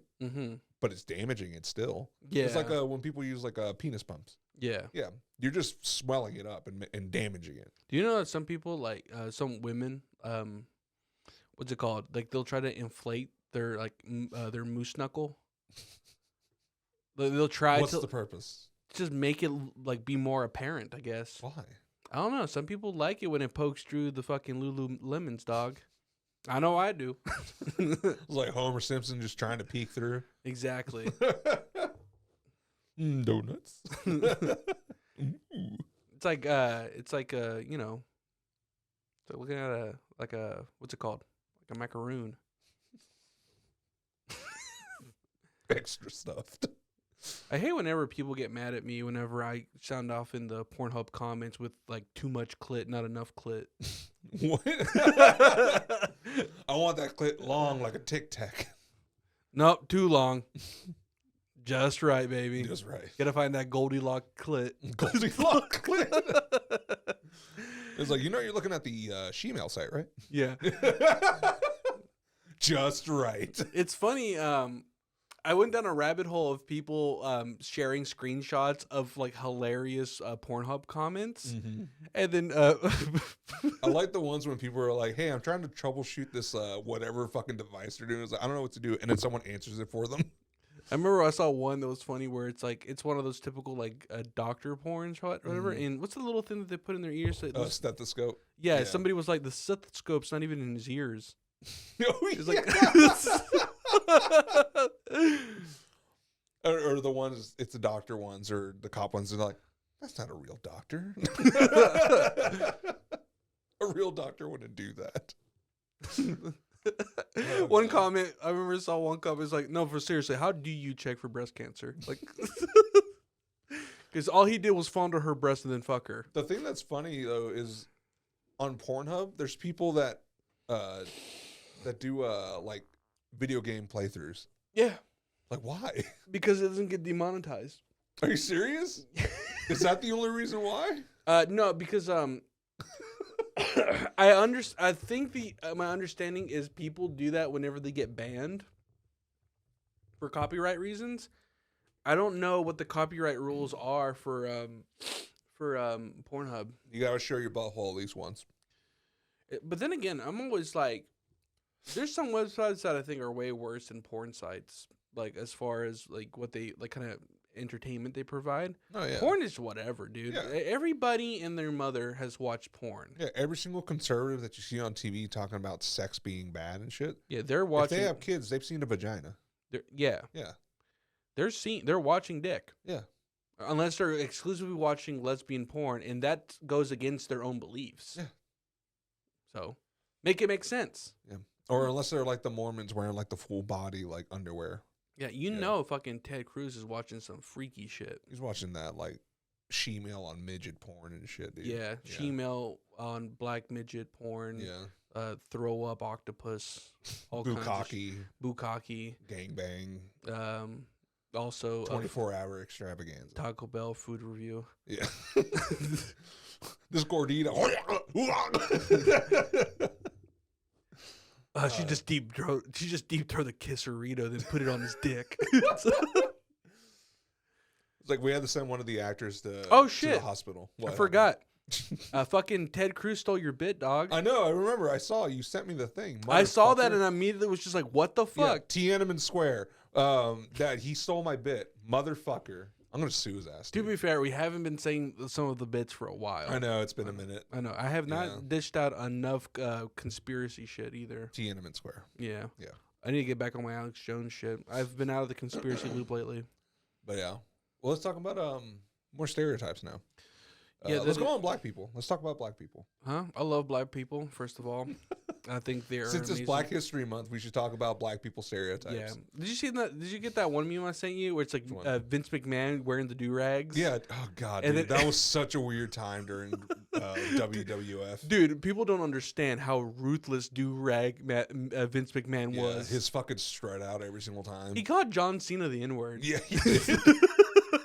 but it's damaging it still. Yeah. It's like when people use like penis pumps. Yeah. Yeah, you're just swelling it up and damaging it. Do you know that some people, like some women, what's it called? Like they'll try to inflate their their moose knuckle. They'll try What's to the purpose? just make it like be more apparent, I guess. Why? I don't know. Some people like it when it pokes through the fucking Lululemons, dog. I know I do. It's like Homer Simpson just trying to peek through. Exactly. Donuts. It's like you know, it's like looking at a what's it called? Like a macaroon. Extra stuffed. I hate whenever people get mad at me whenever I sound off in the Pornhub comments with like too much clit, not enough clit. What? I want that clit long like a Tic Tac. Nope, too long. Just right, baby. Just right. Gotta find that Goldilocks clit. Goldilocks clit. It's like, you're looking at the Shemale site, right? Yeah. Just right. It's funny. I went down a rabbit hole of people sharing screenshots of like hilarious Pornhub comments, and then I like the ones when people are like, "Hey, I'm trying to troubleshoot this whatever fucking device they're doing." It's like, I don't know what to do, and then someone answers it for them. I remember I saw one that was funny where it's like it's one of those typical like doctor porns or whatever. And what's the little thing that they put in their ears? So Stethoscope. yeah, somebody was like, the stethoscope's not even in his ears. Oh, It's like, or the ones, it's the doctor ones or the cop ones. They're like, that's not a real doctor. A real doctor wouldn't do that. One comment, I remember saw one comment, it's like, no, for seriously, how do you check for breast cancer? Like, because all he did was fondle her breast and then fuck her. The thing that's funny though is on Pornhub, there's people that do like video game playthroughs. Yeah, Like, why? because it doesn't get demonetized. Are you serious? Is that the only reason why? No, because I think my understanding is people do that whenever they get banned for copyright reasons. I don't know what the copyright rules are for Pornhub. You gotta show your butthole at least once. But then again, I'm always like, there's some websites that I think are way worse than porn sites. Like as far as like what they like kind of entertainment they provide. Oh yeah. Porn is whatever, dude. Yeah. Everybody and their mother has watched porn. Yeah, every single conservative that you see on TV talking about sex being bad and shit. Yeah, they're watching. If they have kids, they've seen a vagina. Yeah. Yeah. They're watching dick. Yeah. Unless they're exclusively watching lesbian porn, and that goes against their own beliefs. Yeah. So, make it make sense. Yeah. Or unless they're like the Mormons wearing like the full body like underwear. Yeah, you know fucking Ted Cruz is watching some freaky shit. He's watching that like she-male on midget porn and shit, dude. Yeah, she-male on black midget porn. Yeah. Throw up octopus. All kinds of Bukkake. Bukkake. Gangbang. Also 24-hour extravaganza. Taco Bell food review. Yeah. This gordita. She just deep throw the Kisserito, then put it on his dick. It's like we had to send one of the actors to to the hospital. I forgot. Fucking Ted Cruz stole your bit, dog. I know. I remember. I saw you sent me the thing. I saw that and I immediately was just like, "What the fuck?" Yeah, Tiananmen Square. That he stole my bit, motherfucker. I'm gonna sue his ass. To be fair, we haven't been saying some of the bits for a while. I know it's been a minute. I know. I have not dished out enough conspiracy shit either. Tiananmen Square. Yeah. Yeah. I need to get back on my Alex Jones shit. I've been out of the conspiracy loop lately. But yeah. Well, let's talk about more stereotypes now. Yeah, let's go on black people. Let's talk about black people. Huh? I love black people, first of all. I think they're Since it's amazing. Black History Month, we should talk about black people stereotypes. Yeah. Did you see that? Did you get that one meme I sent you where it's like Vince McMahon wearing the do-rags? Yeah. Oh, God, And dude. That was such a weird time during WWF. Dude, people don't understand how ruthless do-rag Vince McMahon was. His fucking strut out every single time. He called John Cena the N-word. Yeah, he did.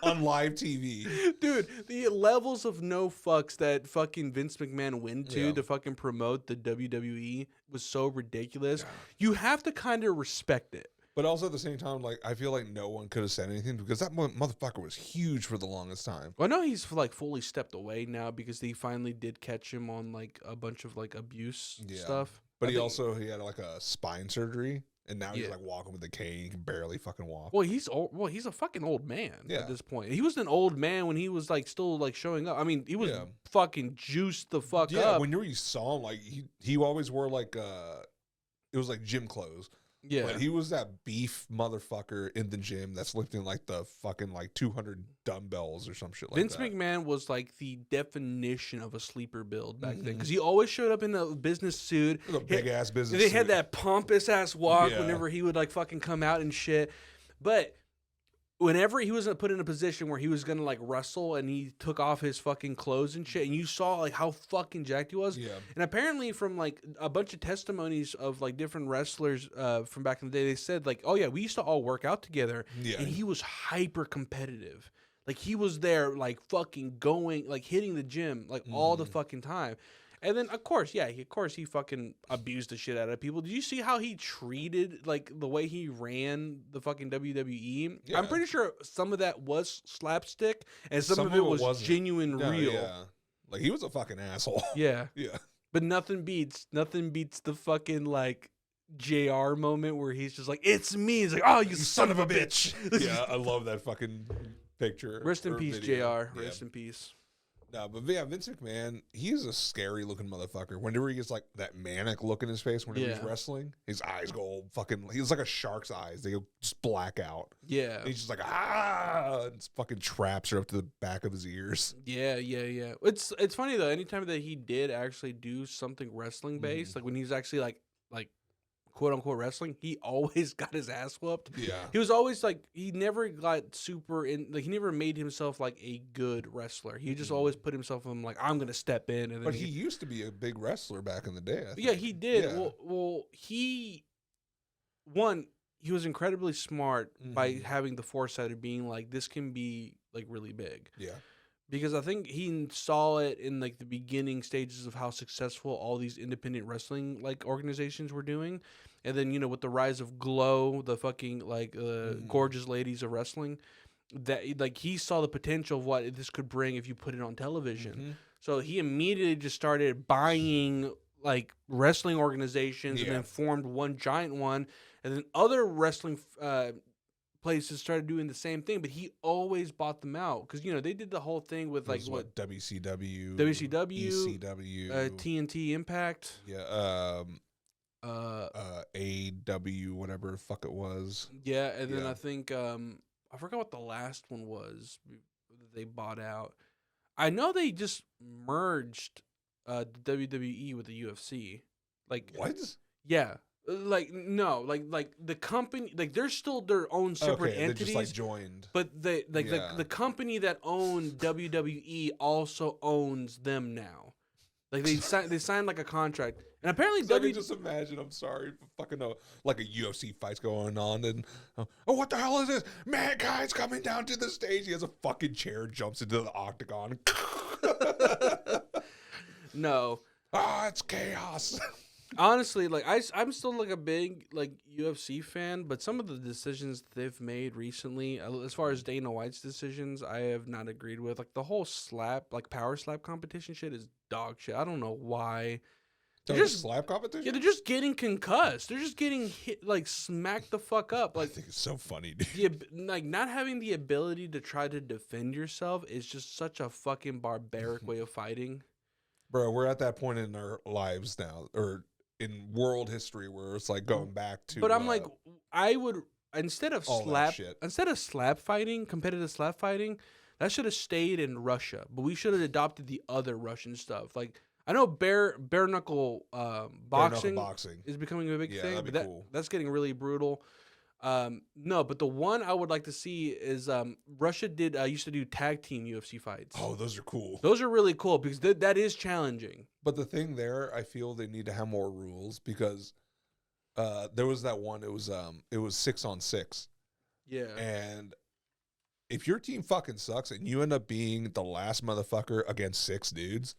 On live TV. Dude, the levels of no fucks that fucking Vince McMahon went to fucking promote the WWE was so ridiculous. Yeah. You have to kind of respect it. But also at the same time, like, I feel like no one could have said anything because that motherfucker was huge for the longest time. Well, I know he's like fully stepped away now because they finally did catch him on like a bunch of like abuse stuff. But he had like a spine surgery. And now he's like walking with a cane. He can barely fucking walk. Well, he's old. Well, he's a fucking old man at this point. He was an old man when he was like still like showing up. I mean, he was fucking juiced the fuck up. Yeah, when you saw him, like he always wore like it was like gym clothes. Yeah, but he was that beef motherfucker in the gym that's lifting like the fucking like 200 dumbbells or some shit like Vince that. Vince McMahon was like the definition of a sleeper build back then because he always showed up in a business suit, a big ass business. They suit. had that pompous ass walk whenever he would like fucking come out and shit, but. Whenever he was put in a position where he was gonna like wrestle and he took off his fucking clothes and shit, and you saw like how fucking jacked he was. Yeah. And apparently from like a bunch of testimonies of like different wrestlers from back in the day, they said like, oh yeah, we used to all work out together. Yeah. And he was hyper competitive. Like he was there like fucking going like hitting the gym like all the fucking time. And then, of course, he fucking abused the shit out of people. Did you see how he treated, like, the way he ran the fucking WWE? Yeah. I'm pretty sure some of that was slapstick, and some of it was genuine real. Yeah. Like, he was a fucking asshole. Yeah. Yeah. But nothing beats the fucking, like, JR moment where he's just like, it's me. He's like, oh, you son of a bitch. Yeah, I love that fucking picture. Rest in peace, video. JR. Rest in peace. No, but yeah, Vince McMahon, he's a scary looking motherfucker. Whenever he gets like that manic look in his face whenever he's wrestling, his eyes go all fucking, he's like a shark's eyes. They go just black out. Yeah. And he's just like, and his fucking traps are up to the back of his ears. Yeah. It's funny though, anytime that he did actually do something wrestling based, like when he's actually like quote unquote wrestling, he always got his ass whooped. Yeah. He was always like, he never got super in, like, he never made himself like a good wrestler. He just always put himself in like, I'm gonna step in. And then But he used to be a big wrestler back in the day. I yeah, think. he did. Yeah. Well, he was incredibly smart by having the foresight of being like, this can be like really big. Yeah. Because I think he saw it in like the beginning stages of how successful all these independent wrestling like organizations were doing, and then with the rise of Glow, the fucking like gorgeous ladies of wrestling, that like he saw the potential of what this could bring if you put it on television. So he immediately just started buying like wrestling organizations and then formed one giant one, and then other wrestling places started doing the same thing, but he always bought them out because they did the whole thing with like what WCW, ECW, TNT Impact, AW, whatever the fuck it was. Yeah, and then I think I forgot what the last one was that they bought out. I know they just merged the WWE with the UFC. Like what? Yeah. Like no, like the company, like they're still their own separate entities. They just like joined, but they like the company that owned WWE also owns them now. Like they signed like a contract, and apparently I can just imagine. I'm sorry, fucking like a UFC fight's going on, and oh, what the hell is this? Mankind's coming down to the stage. He has a fucking chair, jumps into the octagon. No, it's chaos. Honestly, like I'm still like a big like UFC fan, but some of the decisions they've made recently, as far as Dana White's decisions, I have not agreed with. Like the whole power slap competition shit is dog shit. I don't know why. They're just slap competition. Yeah, they're just getting concussed. They're just getting hit, like smacked the fuck up. Like I think it's so funny, dude. Yeah, like not having the ability to try to defend yourself is just such a fucking barbaric way of fighting. Bro, we're at that point in our lives now, or in world history, where it's like going back to. But I'm like, I would instead of slap fighting, competitive slap fighting, that should have stayed in Russia. But we should have adopted the other Russian stuff. Like I know bare knuckle boxing is becoming a big thing, that'd be but cool. That's getting really brutal. No, but the one I would like to see is Russia used to do tag team UFC fights. Oh, those are cool. Those are really cool because that is challenging. But the thing there, I feel they need to have more rules because there was that one. It was 6-on-6. Yeah. And if your team fucking sucks and you end up being the last motherfucker against 6 dudes,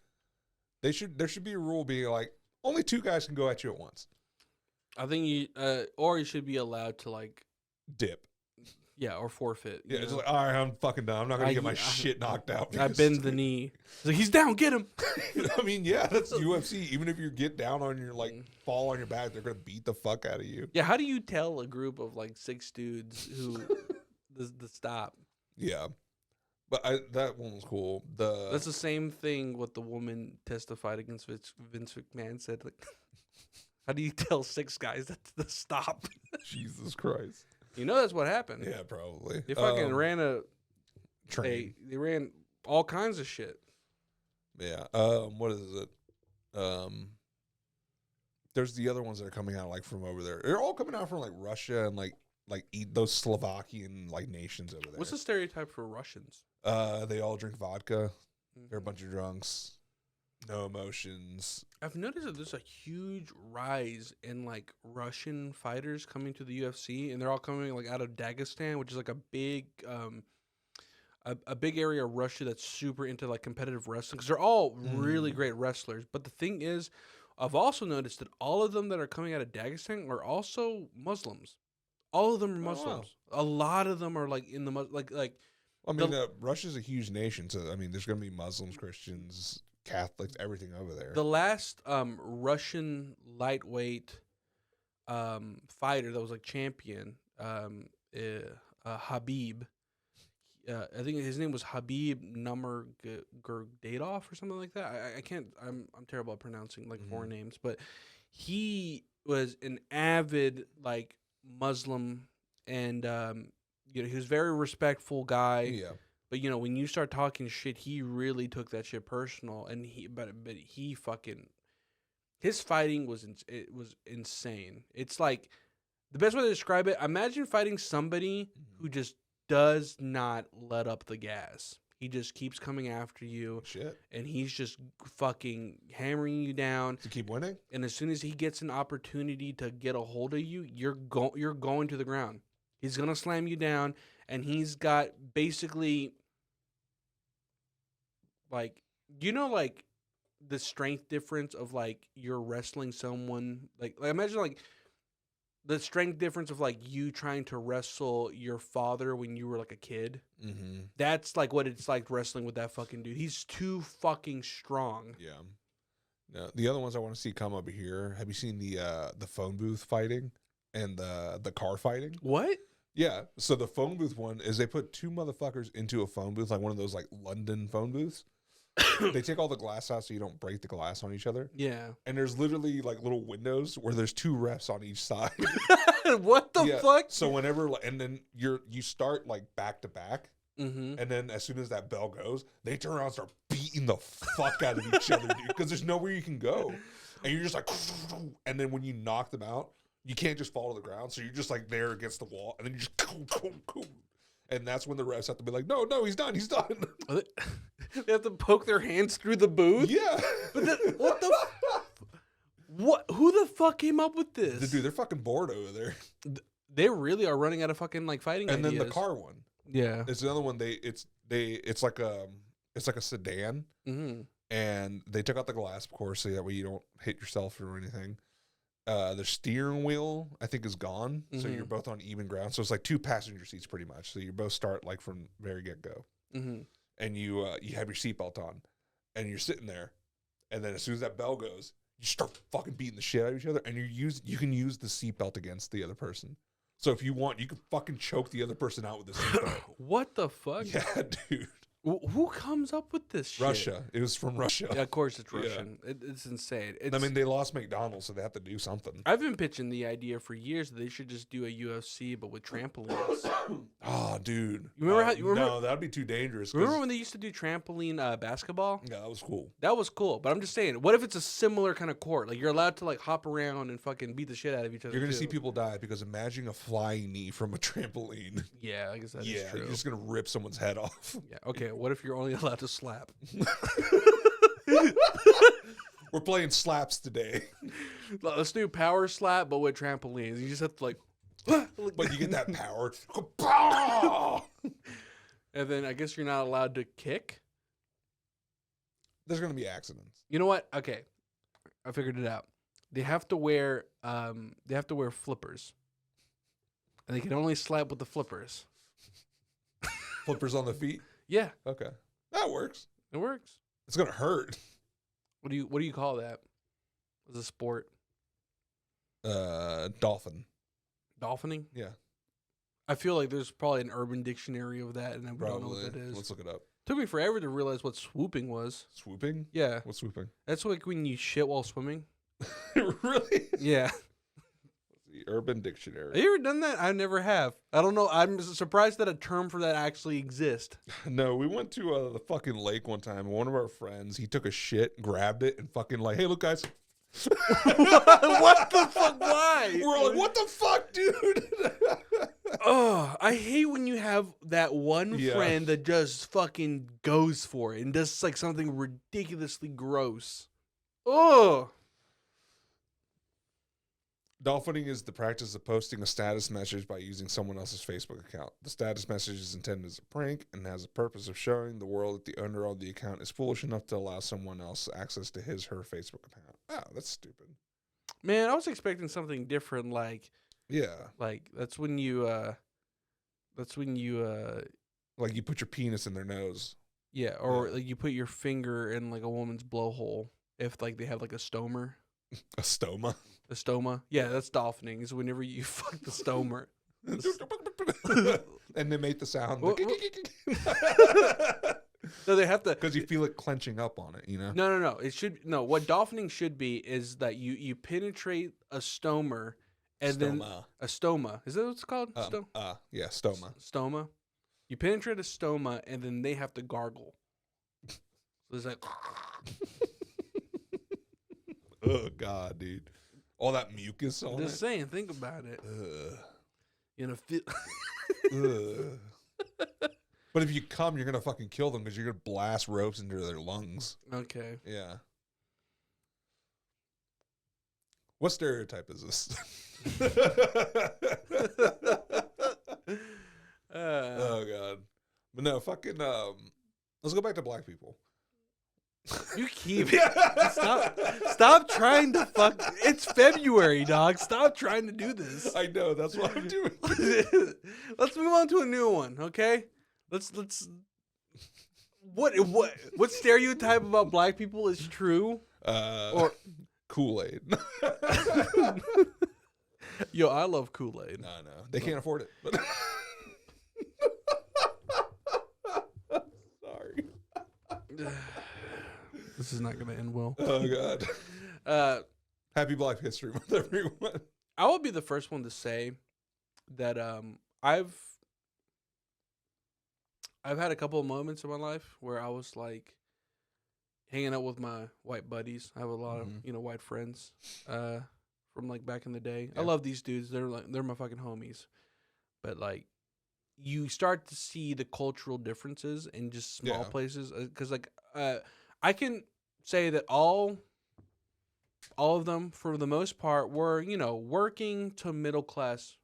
there should be a rule being like only 2 guys can go at you at once. I think you should be allowed to like dip. Yeah, or forfeit. Yeah, it's like, all right, I'm fucking done. I'm not going to get my shit knocked out. I bend the knee. It's like, he's down, get him. I mean, yeah, that's UFC. Even if you get down on your, fall on your back, they're going to beat the fuck out of you. Yeah, how do you tell a group of, 6 dudes who the stop? Yeah. But that one was cool. That's the same thing what the woman testified against Vince McMahon said, like... How do you tell 6 guys that's the stop? Jesus Christ. That's what happened. Yeah, probably. They fucking ran a train. They ran all kinds of shit. Yeah. What is it? There's the other ones that are coming out from over there. They're all coming out from Russia and those Slovakian nations over there. What's the stereotype for Russians? They all drink vodka. They're a bunch of drunks. No emotions. I've noticed that there's a huge rise in Russian fighters coming to the UFC, and they're all coming out of Dagestan, which is a big a big area of Russia that's super into competitive wrestling because they're all really great wrestlers. But the thing is, I've also noticed that all of them that are coming out of Dagestan are also Muslims. All of them are Muslims. Wow. A lot of them are in the I mean, Russia's a huge nation, so I mean, there's going to be Muslims, Christians, Catholics, everything over there. The last Russian lightweight fighter that was champion, Habib. I think his name was Habib Nurmagomedov or something like that. I can't. I'm terrible at pronouncing foreign names, but he was an avid Muslim, and he was a very respectful guy. Yeah. But when you start talking shit, he really took that shit personal, and he His fighting was it was insane. It's like the best way to describe it. Imagine fighting somebody who just does not let up the gas. He just keeps coming after you, Shit. and he's just fucking hammering you down. To keep winning? And as soon as he gets an opportunity to get a hold of you, you're going to the ground. He's gonna slam you down, and he's got basically like like the strength difference of like you're wrestling someone like imagine like the strength difference of like you trying to wrestle your father when you were like a kid. Mm-hmm. That's like what it's like wrestling with that fucking dude. He's too fucking strong. Yeah. No, the other ones I want to see come over here. Have you seen the phone booth fighting and the car fighting? What? Yeah. So the phone booth one is they put two motherfuckers into a phone booth, like one of those like London phone booths. They take all the glass out so you don't break the glass on each other. Yeah. And there's literally like little windows where there's two refs on each side. What the fuck? So whenever, and then you start like back to back. Mm-hmm. And then as soon as that bell goes, they turn around and start beating the fuck out of each other, dude. Because there's nowhere you can go. And you're just like, and then when you knock them out, you can't just fall to the ground. So you're just like there against the wall. And then you just, and that's when the refs have to be like, no, he's done. They have to poke their hands through the booth? Yeah. But what the... What? Who the fuck came up with this? Dude, they're fucking bored over there. They really are running out of fucking like fighting And ideas. then the car one. Yeah. It's another one. It's like a sedan, Mm-hmm. and they took out the glass, of course, so that way you don't hit yourself or anything. The steering wheel, I think, is gone, so Mhm. you're both on even ground. So it's like two passenger seats, pretty much. So you both start like from very get go, Mm-hmm. and you have your seatbelt on, and you're sitting there, and then as soon as that bell goes, you start fucking beating the shit out of each other, and you can use the seatbelt against the other person. So if you want, you can fucking choke the other person out with the seatbelt. What the fuck? Yeah, dude. Who comes up with this shit? Russia. It was from Russia. Yeah, of course it's Yeah. Russian. It's insane. I mean, they lost McDonald's, so they have to do something. I've been pitching the idea for years that they should just do a UFC, but with trampolines. Oh, dude. You remember how- you remember- No, that'd be too dangerous. 'Cause- Remember when they used to do trampoline basketball? Yeah, that was cool. That was cool. But I'm just saying, what if it's a similar kind of court? Like you're allowed to like hop around and fucking beat the shit out of each other. You're gonna too. see people die because imagine a flying knee from a trampoline. Yeah, I guess that is Yeah, true. you're just gonna rip someone's head off. Yeah. Okay. What if you're only allowed to slap? We're playing slaps today, Let's do power slap, but with trampolines. You just have to like. but you get that power. Pow! And then I guess you're not allowed to kick. There's gonna be accidents. You know what? Okay, I figured it out. They have to wear flippers, and they can only slap with the flippers. Flippers on the feet. Yeah, Okay, that works. it works. It's gonna hurt. What do you call that? As a sport, Dolphin. dolphining. Yeah, I feel like there's probably an Urban Dictionary of that, and we don't know probably. what that is. Let's look it up. Took me forever to realize what swooping was. Swooping. Yeah, What's swooping? that's like when you shit while swimming. Really? Yeah. The Urban Dictionary. Have you ever done that? I never have. I don't know. I'm surprised that a term for that actually exists. No, we went to the fucking lake one time. One of our friends, he took a shit, grabbed it, and fucking like, hey, look, guys. What the fuck? Why? We're all like, what the fuck, dude? Oh, I hate when you have that one Yeah. friend that just fucking goes for it and does like something ridiculously gross. Oh, Dolphining is the practice of posting a status message by using someone else's Facebook account. The status message is intended as a prank and has the purpose of showing the world that the owner of the account is foolish enough to allow someone else access to his/her Facebook account. Oh, that's stupid. man, I was expecting something different. Like Yeah, that's when you like you put your penis in their nose. yeah, or Yeah. like you put your finger in like a woman's blowhole if like they have like a stomer. A stoma. A stoma. Yeah, that's dolphining. Is whenever you fuck the stomer. And they make the sound Wha- because So they have to. you feel it clenching up on it, you know. No. It should no. What dolphining should be is that you penetrate a stomer, and then Stoma. a stoma. Is that what it's called? Yeah, stoma. Stoma. You penetrate a stoma, and then they have to gargle. So it's like Oh God, dude. All that mucus on Just it. saying, think about it. Ugh. You know, feel Ugh. But if you come, you're gonna fucking kill them because you're gonna blast ropes into their lungs. okay. Yeah. What stereotype is this? Oh God. But no, fucking let's go back to black people. You keep it. Stop trying to fuck. It's February, dog. Stop trying to do this. I know, that's what I'm doing. Let's move on to a new one, okay? Let's what stereotype about black people is true? Or Kool-Aid. yo, I love Kool-Aid. No, they can't afford it. But sorry. This is not gonna end well. Oh God. Happy Black History Month, everyone. I will be the first one to say that I've had a couple of moments in my life where I was like hanging out with my white buddies. I have a lot of white friends from like back in the day. Yeah. I love these dudes. They're my fucking homies. But like you start to see the cultural differences in just small places because like I can say that all of them for the most part were working to middle class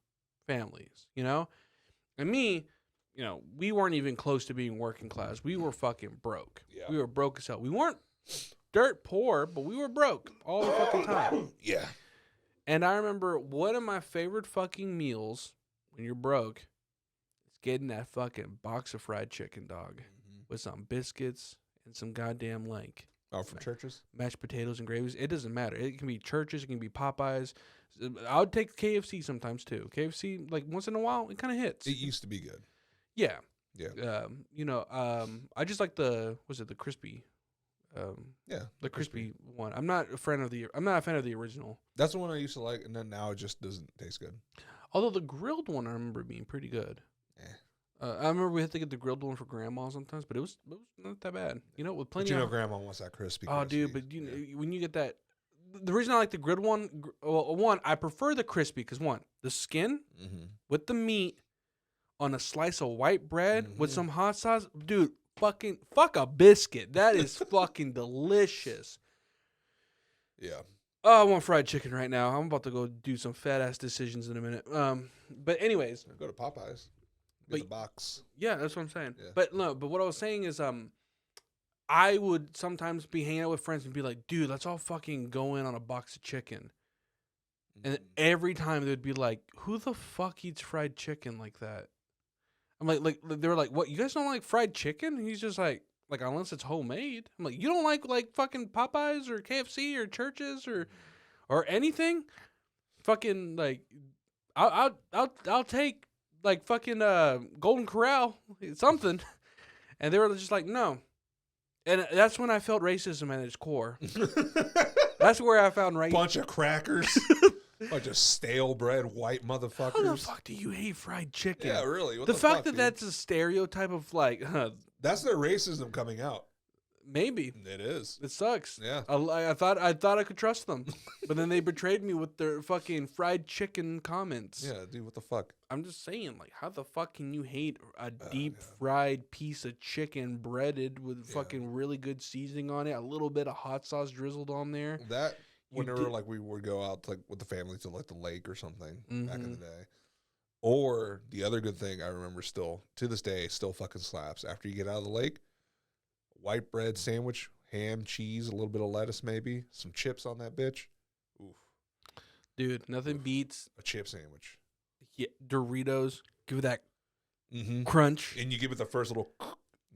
families, and me. We weren't even close to being working class. We were fucking broke. Yeah. We were broke as hell. We weren't dirt poor, but we were broke all the fucking time. Yeah. And I remember one of my favorite fucking meals when you're broke is getting that fucking box of fried chicken, dog, with some biscuits and some goddamn Oh, from churches? mashed potatoes and gravies. It doesn't matter. It can be Churches. It can be Popeyes. I would take KFC sometimes too. KFC, like once in a while, it kind of hits. It used to be good. Yeah. Yeah. I just like the crispy, Yeah. the crispy one. I'm not a fan of the original. That's the one I used to like, and then now it just doesn't taste good. Although the grilled one I remember being pretty good. I remember we had to get the grilled one for grandma sometimes, but it was not that bad. With plenty. But of grandma wants that crispy. Oh, dude, but when you get that, the reason I like the grilled one, one, I prefer the crispy because the skin with the meat on a slice of white bread with some hot sauce, dude. Fuck a biscuit. That is fucking delicious. Yeah. Oh, I want fried chicken right now. I'm about to go do some fat ass decisions in a minute. But anyways, Go to Popeyes. Get the box. yeah, that's what I'm saying. Yeah. But what I was saying is, I would sometimes be hanging out with friends and be like, dude, let's all fucking go in on a box of chicken. And every time they would be like, who the fuck eats fried chicken like that? I'm like they were like, what? You guys don't like fried chicken? And he's just like unless it's homemade. I'm like, you don't like fucking Popeyes or KFC or Churches or anything? Fucking like, I'll take like fucking Golden Corral something. And they were just like, no. And that's when I felt racism at its core. That's where I found racism. Bunch of crackers. Bunch of stale bread, white motherfuckers. How the fuck do you hate fried chicken? Yeah, really. What the fact fuck, that dude? that's a stereotype of like, That's their racism coming out. maybe It is. it sucks. Yeah. I thought I could trust them, but then they betrayed me with their fucking fried chicken comments. Yeah, dude, what the fuck? I'm just saying, like, how the fuck can you hate a deep fried piece of chicken breaded with fucking really good seasoning on it, a little bit of hot sauce drizzled on there? That whenever did- like we would go out like with the family to like the lake or something back in the day. Or the other good thing I remember still to this day still fucking slaps after you get out of the lake. White bread sandwich, ham, cheese, a little bit of lettuce maybe, some chips on that bitch. Oof. Dude, nothing beats A chip sandwich. Doritos. Give it that Mm-hmm. crunch. And you give it the first little,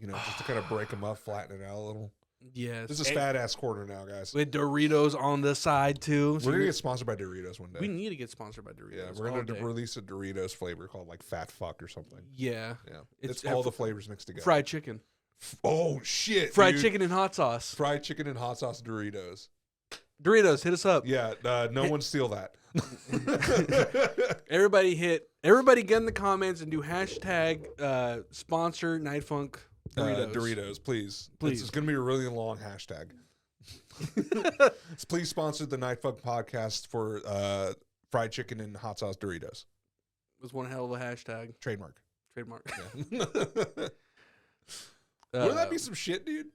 just to kind of break them up, flatten it out a little. Yes. This is fat ass corner now, guys. With Doritos on the side too. So We're gonna get sponsored by Doritos one day. we need to get sponsored by Doritos. Yeah, we're all gonna day. release a Doritos flavor called like Fat Fuck or something. Yeah. Yeah, It's it's all the flavors mixed together. Fried chicken. Oh shit! Fried dude. chicken and hot sauce. Fried chicken and hot sauce Doritos. Doritos, hit us up. Yeah, no one steal that. Everybody get in the comments and do hashtag sponsor Night Funk Doritos. Doritos, please. Please. It's gonna be a really long hashtag. Please sponsor the Night Fuck podcast for fried chicken and hot sauce Doritos. It was one hell of a hashtag. Trademark. Trademark. Yeah. Wouldn't that be some shit, dude?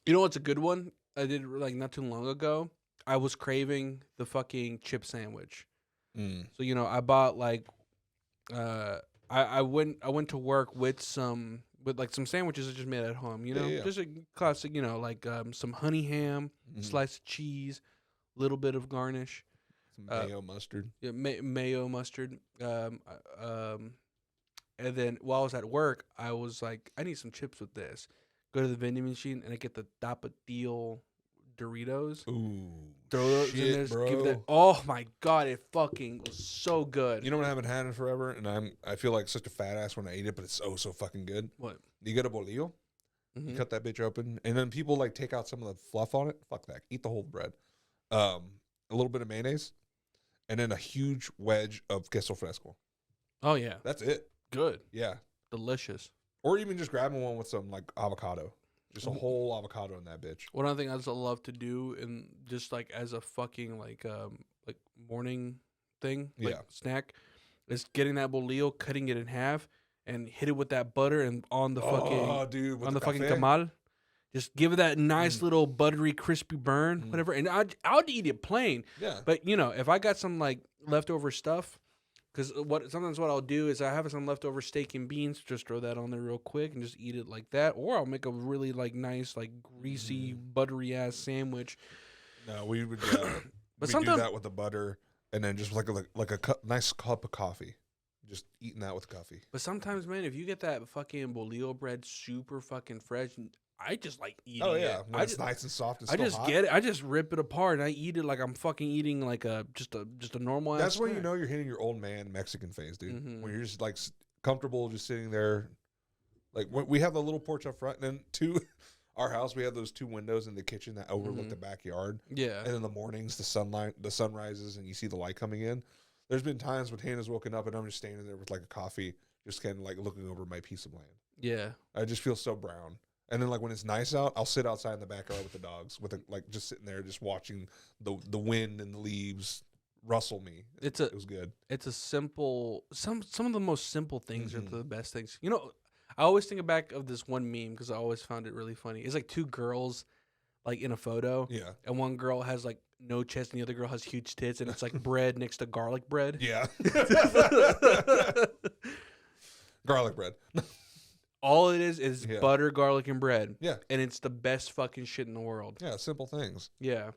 You know what's a good one? I did like not too long ago. I was craving the fucking chip sandwich. So I bought like I went to work with some sandwiches I just made at home. Just a classic. Like some honey ham, slice of cheese, little bit of garnish, some mayo mustard. Yeah, mayo mustard. And then while I was at work, I was like, I need some chips with this. Go to the vending machine and I get the Tapatio Doritos. Ooh, throw those in there, bro. Give that. Oh my god, it fucking was so good. You know what I haven't had in forever, and I feel like such a fat ass when I eat it, but it's so fucking good. What? You get a bolillo, you cut that bitch open, and then people like take out some of the fluff on it. Fuck that. Eat the whole bread. A little bit of mayonnaise, and then a huge wedge of queso fresco. Oh yeah, that's it. Good. Yeah, delicious. Or even just grabbing one with some like avocado. Just a whole avocado in that bitch. One other thing I just love to do, and just like as a fucking like morning thing, snack, is getting that bolillo, cutting it in half, and hit it with that butter and on the fucking on the fucking tamal. Just give it that nice little buttery, crispy burn, whatever. And I'd eat it plain. Yeah. But if I got some like leftover stuff. Because sometimes what I'll do is I have some leftover steak and beans, just throw that on there real quick and just eat it like that. Or I'll make a really like nice, like greasy, buttery ass sandwich. No, we would but do that with the butter and then just like a nice cup of coffee. Just eating that with coffee. But sometimes, man, if you get that fucking bolillo bread super fucking fresh, I just like eating it. Oh yeah, when it's nice and soft and I just hot. get it. I just rip it apart and I eat it like I'm fucking eating like just a normal. That's when you know you're hitting your old man Mexican phase, dude. When you're just like comfortable, just sitting there. Like we have the little porch up front, and then our house we have those two windows in the kitchen that overlook the backyard. Yeah, and in the mornings the sun rises and you see the light coming in. There's been times when Hannah's woken up and I'm just standing there with like a coffee, just kind of like looking over my piece of land. Yeah, I just feel so brown. And then, like, when it's nice out, I'll sit outside in the backyard with the dogs, just sitting there, just watching the wind and the leaves rustle me. It was good. It's a simple, some of the most simple things are the best things. I always think back of this one meme because I always found it really funny. It's like two girls, like in a photo. Yeah. And one girl has like no chest, and the other girl has huge tits, and it's like bread next to garlic bread. Yeah. Garlic bread. All it is butter, garlic, and bread. Yeah. And it's the best fucking shit in the world. Yeah, simple things. Yeah.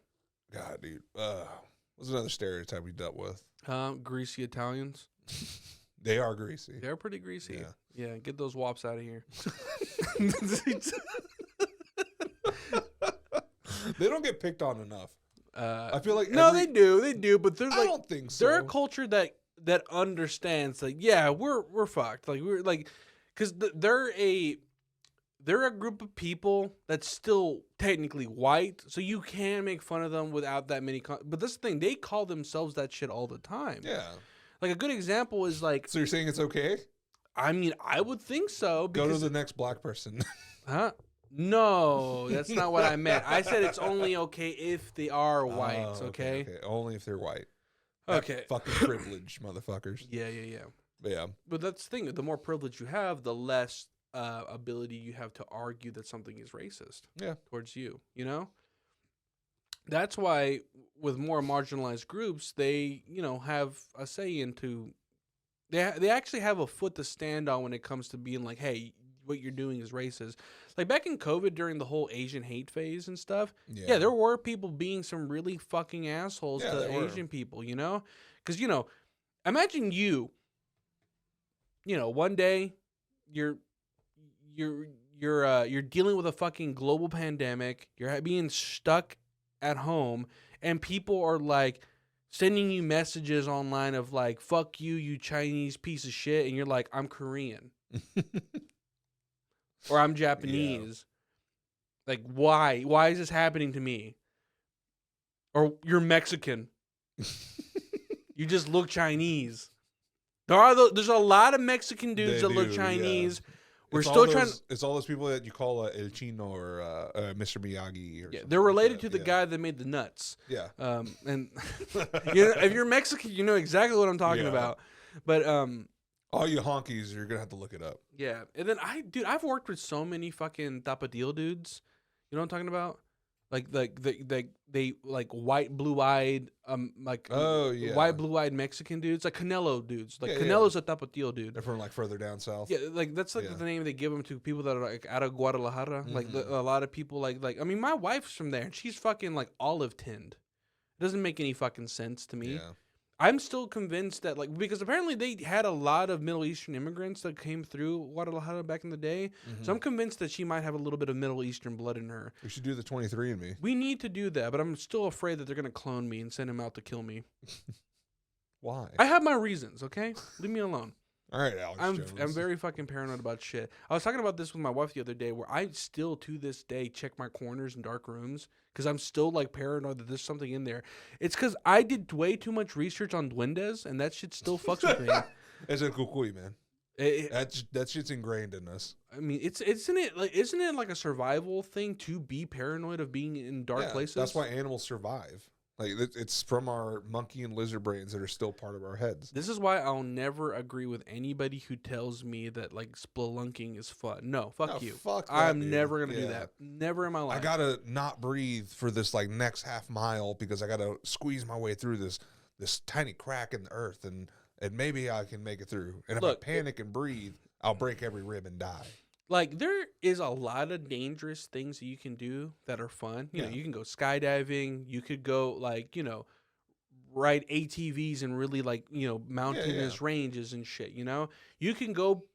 God, dude. What's another stereotype we dealt with? Greasy Italians. They are greasy. They're pretty greasy. Yeah, get those wops out of here. They don't get picked on enough. I feel like they do, but they're like, I don't think so. They're a culture that understands like, yeah, we're fucked. Like we're like, because they're a group of people that's still technically white, so you can make fun of them without that many. But this thing, they call themselves that shit all the time. Yeah. Like a good example is like. So you're saying it's okay? I mean, I would think so. Go to the next black person. Huh? No, that's not what I meant. I said it's only okay if they are white. Okay? Only if they're white. Okay. Fucking privilege, motherfuckers. Yeah. But yeah. But that's the thing. The more privilege you have, the less ability you have to argue that something is racist. Yeah. Towards you. You know. That's why with more marginalized groups, they have a say into. They actually have a foot to stand on when it comes to being like, hey, what you're doing is racist. Like back in COVID during the whole Asian hate phase and stuff. Yeah, there were people being some really fucking assholes to Asian people, because imagine one day you're dealing with a fucking global pandemic. You're being stuck at home, and people are like sending you messages online of like, fuck you, you Chinese piece of shit. And you're like, I'm Korean. Or I'm Japanese. Yeah. Like, why? Why is this happening to me? Or you're Mexican. You just look Chinese. There's a lot of Mexican dudes that look Chinese We're It's still all trying. those, It's all those people that you call El Chino or Mr. Miyagi. Or Yeah, something they're like related that. to the guy that made the nuts. Yeah. And you know, if you're Mexican, you know exactly what I'm talking Yeah. about. But All you honkies, you're gonna have to look it up. yeah. And then I've worked with so many fucking Tapatio dudes. You know what I'm talking about? Like they like white blue eyed Oh yeah. white blue eyed Mexican dudes, like Canelo dudes. Like Yeah, Canelo's a Tapatio dude. They're from like further down south. Yeah, like that's like Yeah. the name they give them to people that are like out of Guadalajara. Like a lot of people like I mean, my wife's from there and she's fucking like olive tinned. It doesn't make any fucking sense to me. Yeah. I'm still convinced that like because apparently they had a lot of Middle Eastern immigrants that came through Guadalajara back in the day. So I'm convinced that she might have a little bit of Middle Eastern blood in her. We should do the 23andMe. We need to do that, but I'm still afraid that they're gonna clone me and send him out to kill me. Why? I have my reasons, okay? Leave me alone. All right, Alex I'm Jones. very fucking paranoid about shit. I was talking about this with my wife the other day, where I still to this day check my corners in dark rooms because I'm still like paranoid that there's something in there. It's because I did way too much research on duendes, and that shit still fucks with me. It's a cucuy, man. It- That shit's ingrained in us. I mean, isn't it like a survival thing to be paranoid of being in dark Yeah, places? That's why animals survive. Like it's from our monkey and lizard brains that are still part of our heads. This is why I'll never agree with anybody who tells me that like spelunking is fun. No, fuck No, you. fuck that, I'm dude. never gonna do Yeah. that. Never in my life. I gotta not breathe for this like next half mile because I gotta squeeze my way through this tiny crack in the earth and maybe I can make it through. And if Look, I panic and breathe, I'll break every rib and die. Like there is a lot of dangerous things that you can do that are fun. You know, Yeah. you can go skydiving. You could go like ride ATVs and really like mountainous ranges and shit. You know, you can go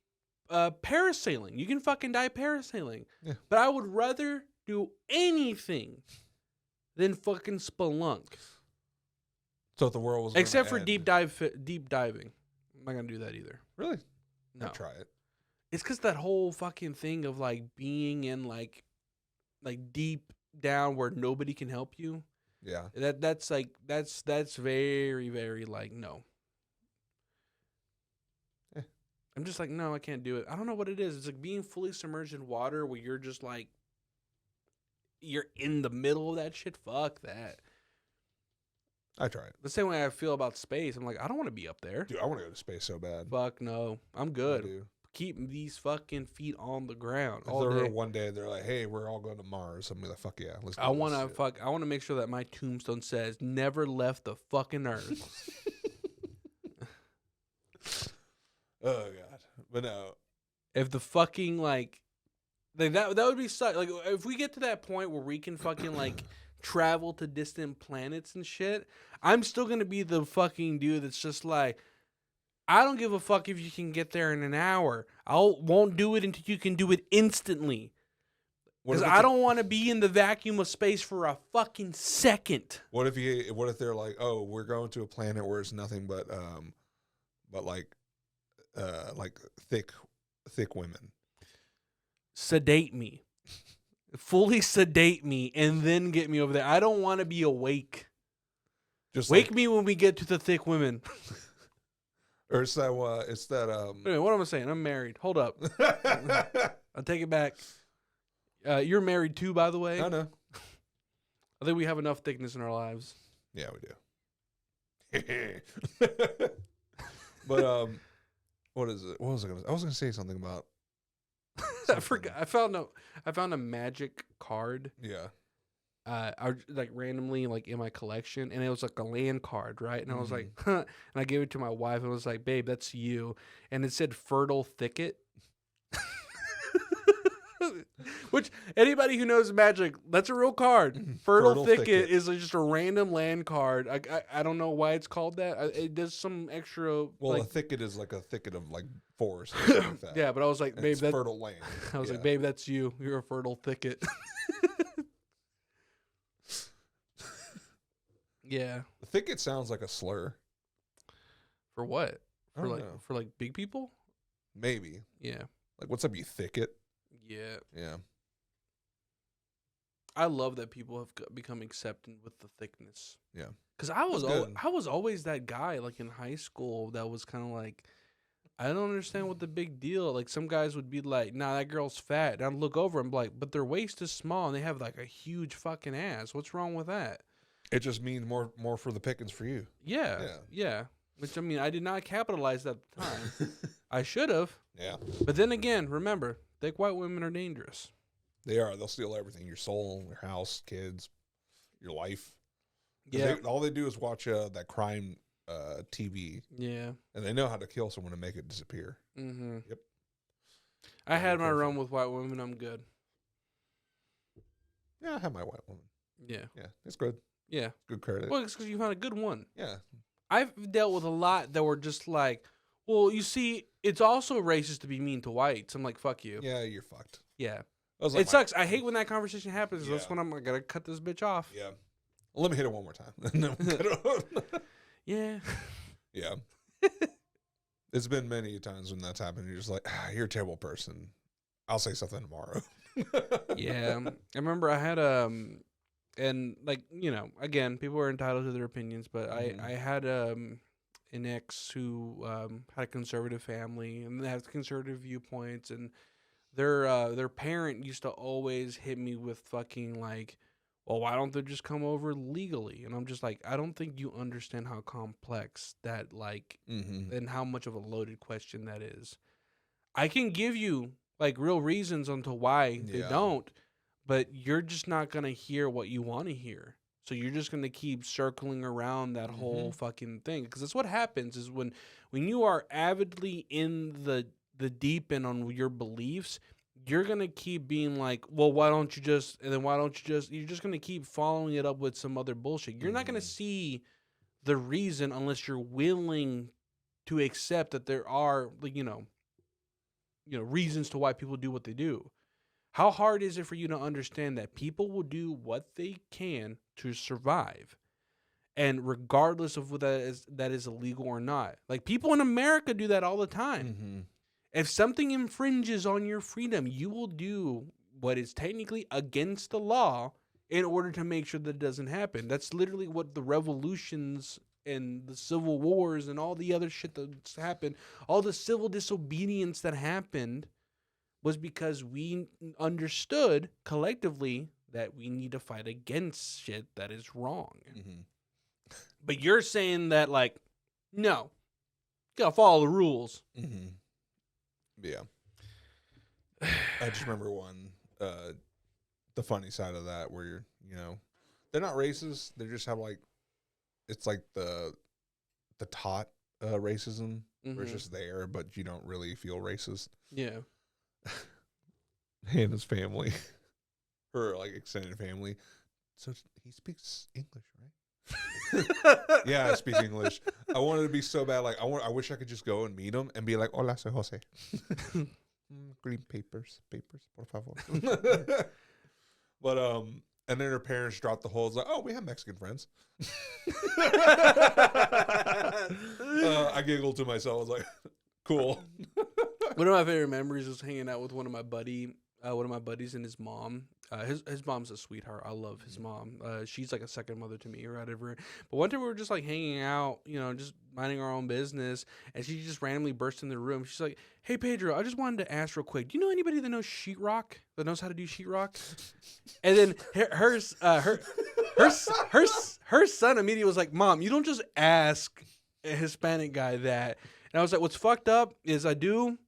parasailing. You can fucking die parasailing. Yeah. But I would rather do anything than fucking spelunk. So if the world was gonna Except for end- deep diving. I'm not gonna do that either. Really? No. I'd try it. It's because that whole fucking thing of like being in like deep down where nobody can help you. Yeah. That's very, very like no. Eh. I'm just like, no, I can't do it. I don't know what it is. It's like being fully submerged in water where you're just like you're in the middle of that shit. Fuck that. I try it. The same way I feel about space. I'm like, I don't want to be up there. Dude, I want to go to space so bad. Fuck no. I'm I good. do. Keep these fucking feet on the ground If all there were day. one day they're like, "Hey, we're all going to Mars," I'm gonna be like, "Fuck yeah, let's." Do I want this to shit." I want to make sure that my tombstone says never left the fucking earth. Oh god, but no. If the fucking like that would be such like if we get to that point where we can fucking like travel to distant planets and shit, I'm still gonna be the fucking dude that's just like, I don't give a fuck if you can get there in an hour. Won't do it until you can do it instantly. Because I don't want to be in the vacuum of space for a fucking second. What if they're like, "Oh, we're going to a planet where it's nothing but like thick women." Sedate me. Fully sedate me and then get me over there. I don't want to be awake. Just Wake me when we get to the thick women. or it's that Anyway, what am I saying? I'm married. Hold up. I'll take it back. You're married too, by the way. I know. I think we have enough thickness in our lives. Yeah, we do. But what is it? What was I gonna? I was gonna say something about. I forgot. I found a magic card. Yeah. Like randomly like in my collection, and it was like a land card, right? And I was like, huh. And I gave it to my wife, and I was like, babe, that's you. And it said fertile thicket. Which anybody who knows magic, that's a real card. Fertile thicket is just a random land card. I don't know why it's called that. It does some extra. Well, like, a thicket is like a thicket of like forest. Or something like that. yeah, but I was like, And babe, it's that's fertile land. I was Yeah. like, babe, that's you. You're a fertile thicket. Yeah. Thicket sounds like a slur. For what? I don't know. For like big people? Maybe. Yeah. Like, what's up, you thicket? Yeah. Yeah. I love that people have become accepted with the thickness. Yeah. Because I was That's good. I was always that guy like in high school that was kind of like I don't understand what the big deal. Like some guys would be like, "Nah, that girl's fat." And I'd look over and be like, "But their waist is small and they have like a huge fucking ass. What's wrong with that?" It just means more for the pickings for you. Yeah. Which I mean, I did not capitalize at the time. I should have. Yeah, But then again, remember, thick white women are dangerous. they are. They'll steal everything: your soul, your house, kids, your life. Yeah. All they do is watch that crime TV, Yeah. and they know how to kill someone and make it disappear. Mm-hmm. Yep. I had my Careful. run with white women. I'm good. Yeah, I have my white woman. Yeah. Yeah, it's good. Yeah. Good credit. Well, it's because you found a good one. Yeah. I've dealt with a lot that were just like, well, you see, it's also racist to be mean to whites. I'm like, fuck you. Yeah, you're fucked. Yeah. I was like, It sucks. I hate when that conversation happens. That's Yeah. when I'm going to cut this bitch off. Yeah. Well, let me hit it one more time. And then we'll cut it off. Yeah. Yeah. It's been many times when that's happened. You're just like, you're a terrible person. I'll say something tomorrow. Yeah. I remember I had and like, you know, again, people are entitled to their opinions, but Mhm. I had an ex who had a conservative family and they have conservative viewpoints, and their parent used to always hit me with fucking like, well, why don't they just come over legally? And I'm just like, I don't think you understand how complex that like Mm-hmm. and how much of a loaded question that is. I can give you like real reasons onto why they Yeah. don't, but you're just not gonna hear what you want to hear. So you're just gonna keep circling around that whole fucking thing, because that's what happens is when you are avidly in the deep end on your beliefs, you're gonna keep being like, well, why don't you just, and then why don't you just, you're just gonna keep following it up with some other bullshit. You're not gonna Mhm. see the reason unless you're willing to accept that there are, like, you know, reasons to why people do what they do. How hard is it for you to understand that people will do what they can to survive, and regardless of whether that is illegal or not? Like, people in America do that all the time. Mm-hmm. If something infringes on your freedom, you will do what is technically against the law in order to make sure that it doesn't happen. That's literally what the revolutions and the civil wars and all the other shit that's happened, all the civil disobedience that happened, was because we understood collectively that we need to fight against shit that is wrong. Mm-hmm. But you're saying that, like, no, you gotta follow the rules. Mm-hmm. Yeah. I just remember one, the funny side of that where you're, they're not racist. They just have like, it's like the taught racism where it's Mhm. just there, but you don't really feel racist. Yeah. Hannah's family, her like extended family. So he speaks English, right? Yeah, I speak English. I wanted to be so bad. Like I wish I could just go and meet him and be like, "Hola, soy Jose." Green papers, por favor. But and then her parents dropped the whole. It's like, "Oh, we have Mexican friends." I giggled to myself. I was like, "Cool." One of my favorite memories was hanging out with one of my buddies and his mom. His mom's a sweetheart. I love his mom. She's like a second mother to me or whatever. But one time we were just like hanging out, just minding our own business, and she just randomly burst in the room. She's like, "Hey Pedro, I just wanted to ask real quick. Do you know anybody that knows sheetrock? That knows how to do sheetrock?" And then her son immediately was like, "Mom, you don't just ask a Hispanic guy that." And I was like, "What's fucked up is I do."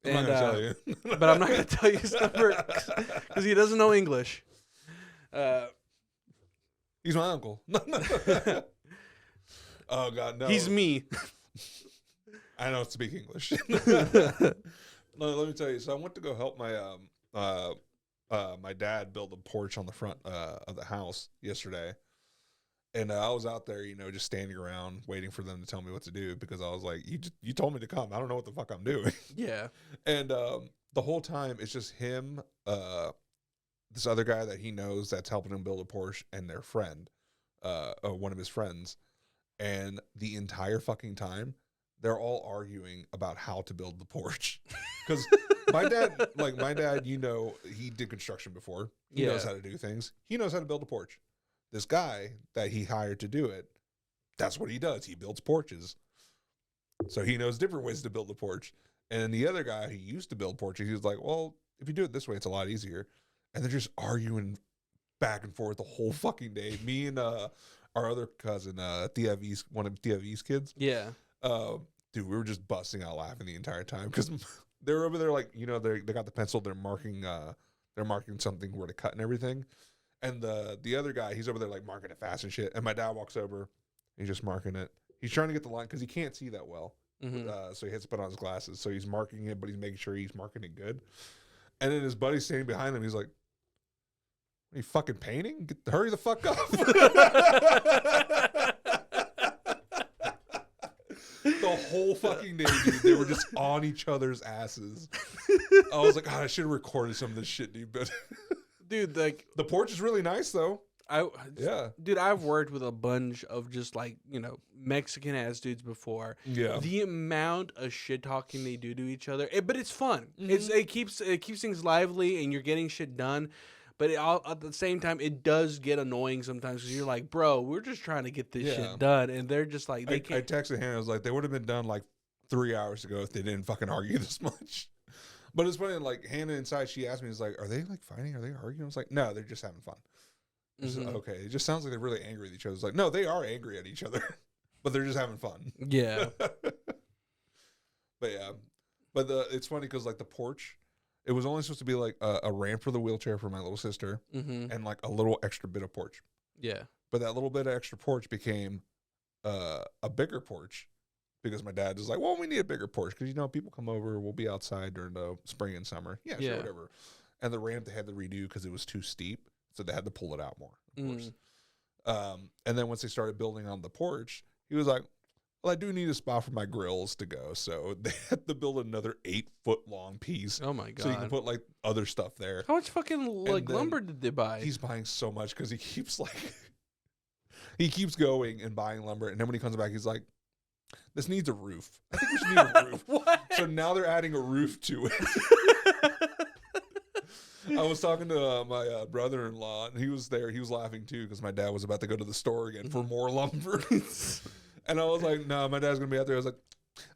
I'm not gonna tell you. But I'm not going to tell you his number because he doesn't know English. He's my uncle. Oh God, no. He's me. I don't speak English. No, let me tell you. So I went to go help my my dad build a porch on the front of the house yesterday, and I was out there, just standing around waiting for them to tell me what to do because I was like, you told me to come. I don't know what the fuck I'm doing. Yeah. And the whole time it's just him, this other guy that he knows that's helping him build a Porsche, and their friend, one of his friends, and the entire fucking time they're all arguing about how to build the Porsche. Because my dad, he did construction before. He knows how to do things. He knows how to build a Porsche. This guy that he hired to do it, that's what he does. He builds porches. So he knows different ways to build a porch. And then the other guy who used to build porches, he was like, well, if you do it this way, it's a lot easier. And they're just arguing back and forth the whole fucking day. Me and our other cousin, one of Thea kids. Yeah. Dude, we were just busting out laughing the entire time because they're over there like, they got the pencil, they're marking something where to cut and everything. And the other guy, he's over there like marking it fast and shit. And my dad walks over, he's just marking it. He's trying to get the line because he can't see that well. So he has to put on his glasses. So he's marking it, but he's making sure he's marking it good. And then his buddy's standing behind him. He's like, "Are you fucking painting? Hurry the fuck up." The whole fucking day, dude, they were just on each other's asses. I was like, God, I should have recorded some of this shit, dude. But dude, like the porch is really nice, though. Dude, I've worked with a bunch of just like, Mexican ass dudes before. Yeah. The amount of shit talking they do to each other, but it's fun. It keeps things lively and you're getting shit done. But at the same time, it does get annoying sometimes because you're like, bro, we're just trying to get this shit done, and they're just like, they can't. I texted Hannah. I was like, they would have been done like 3 hours ago if they didn't fucking argue this much. But it's funny, like Hannah inside, she asked me, "Is like, are they like fighting? Are they arguing?" I was like, "No, they're just having fun." Okay, it just sounds like they're really angry at each other. It's like, no, they are angry at each other, but they're just having fun. Yeah. But yeah, but it's funny because like the porch, it was only supposed to be like a ramp for the wheelchair for my little sister, and like a little extra bit of porch. Yeah. But that little bit of extra porch became a bigger porch because my dad was like, "Well, we need a bigger porch because people come over. We'll be outside during the spring and summer. Yeah, sure, whatever." And the ramp they had to redo because it was too steep. So they had to pull it out more, of course. And then once they started building on the porch, he was like, "Well, I do need a spot for my grills to go." So they had to build another 8-foot long piece. Oh my god! So you can put like other stuff there. How much fucking lumber did they buy? He's buying so much because he keeps going and buying lumber. And then when he comes back, he's like, "This needs a roof. I think we should need a roof." What? So now they're adding a roof to it. I was talking to my brother-in-law, and he was there. He was laughing, too, because my dad was about to go to the store again for more lumber. And I was like, no, my dad's going to be out there. I was like,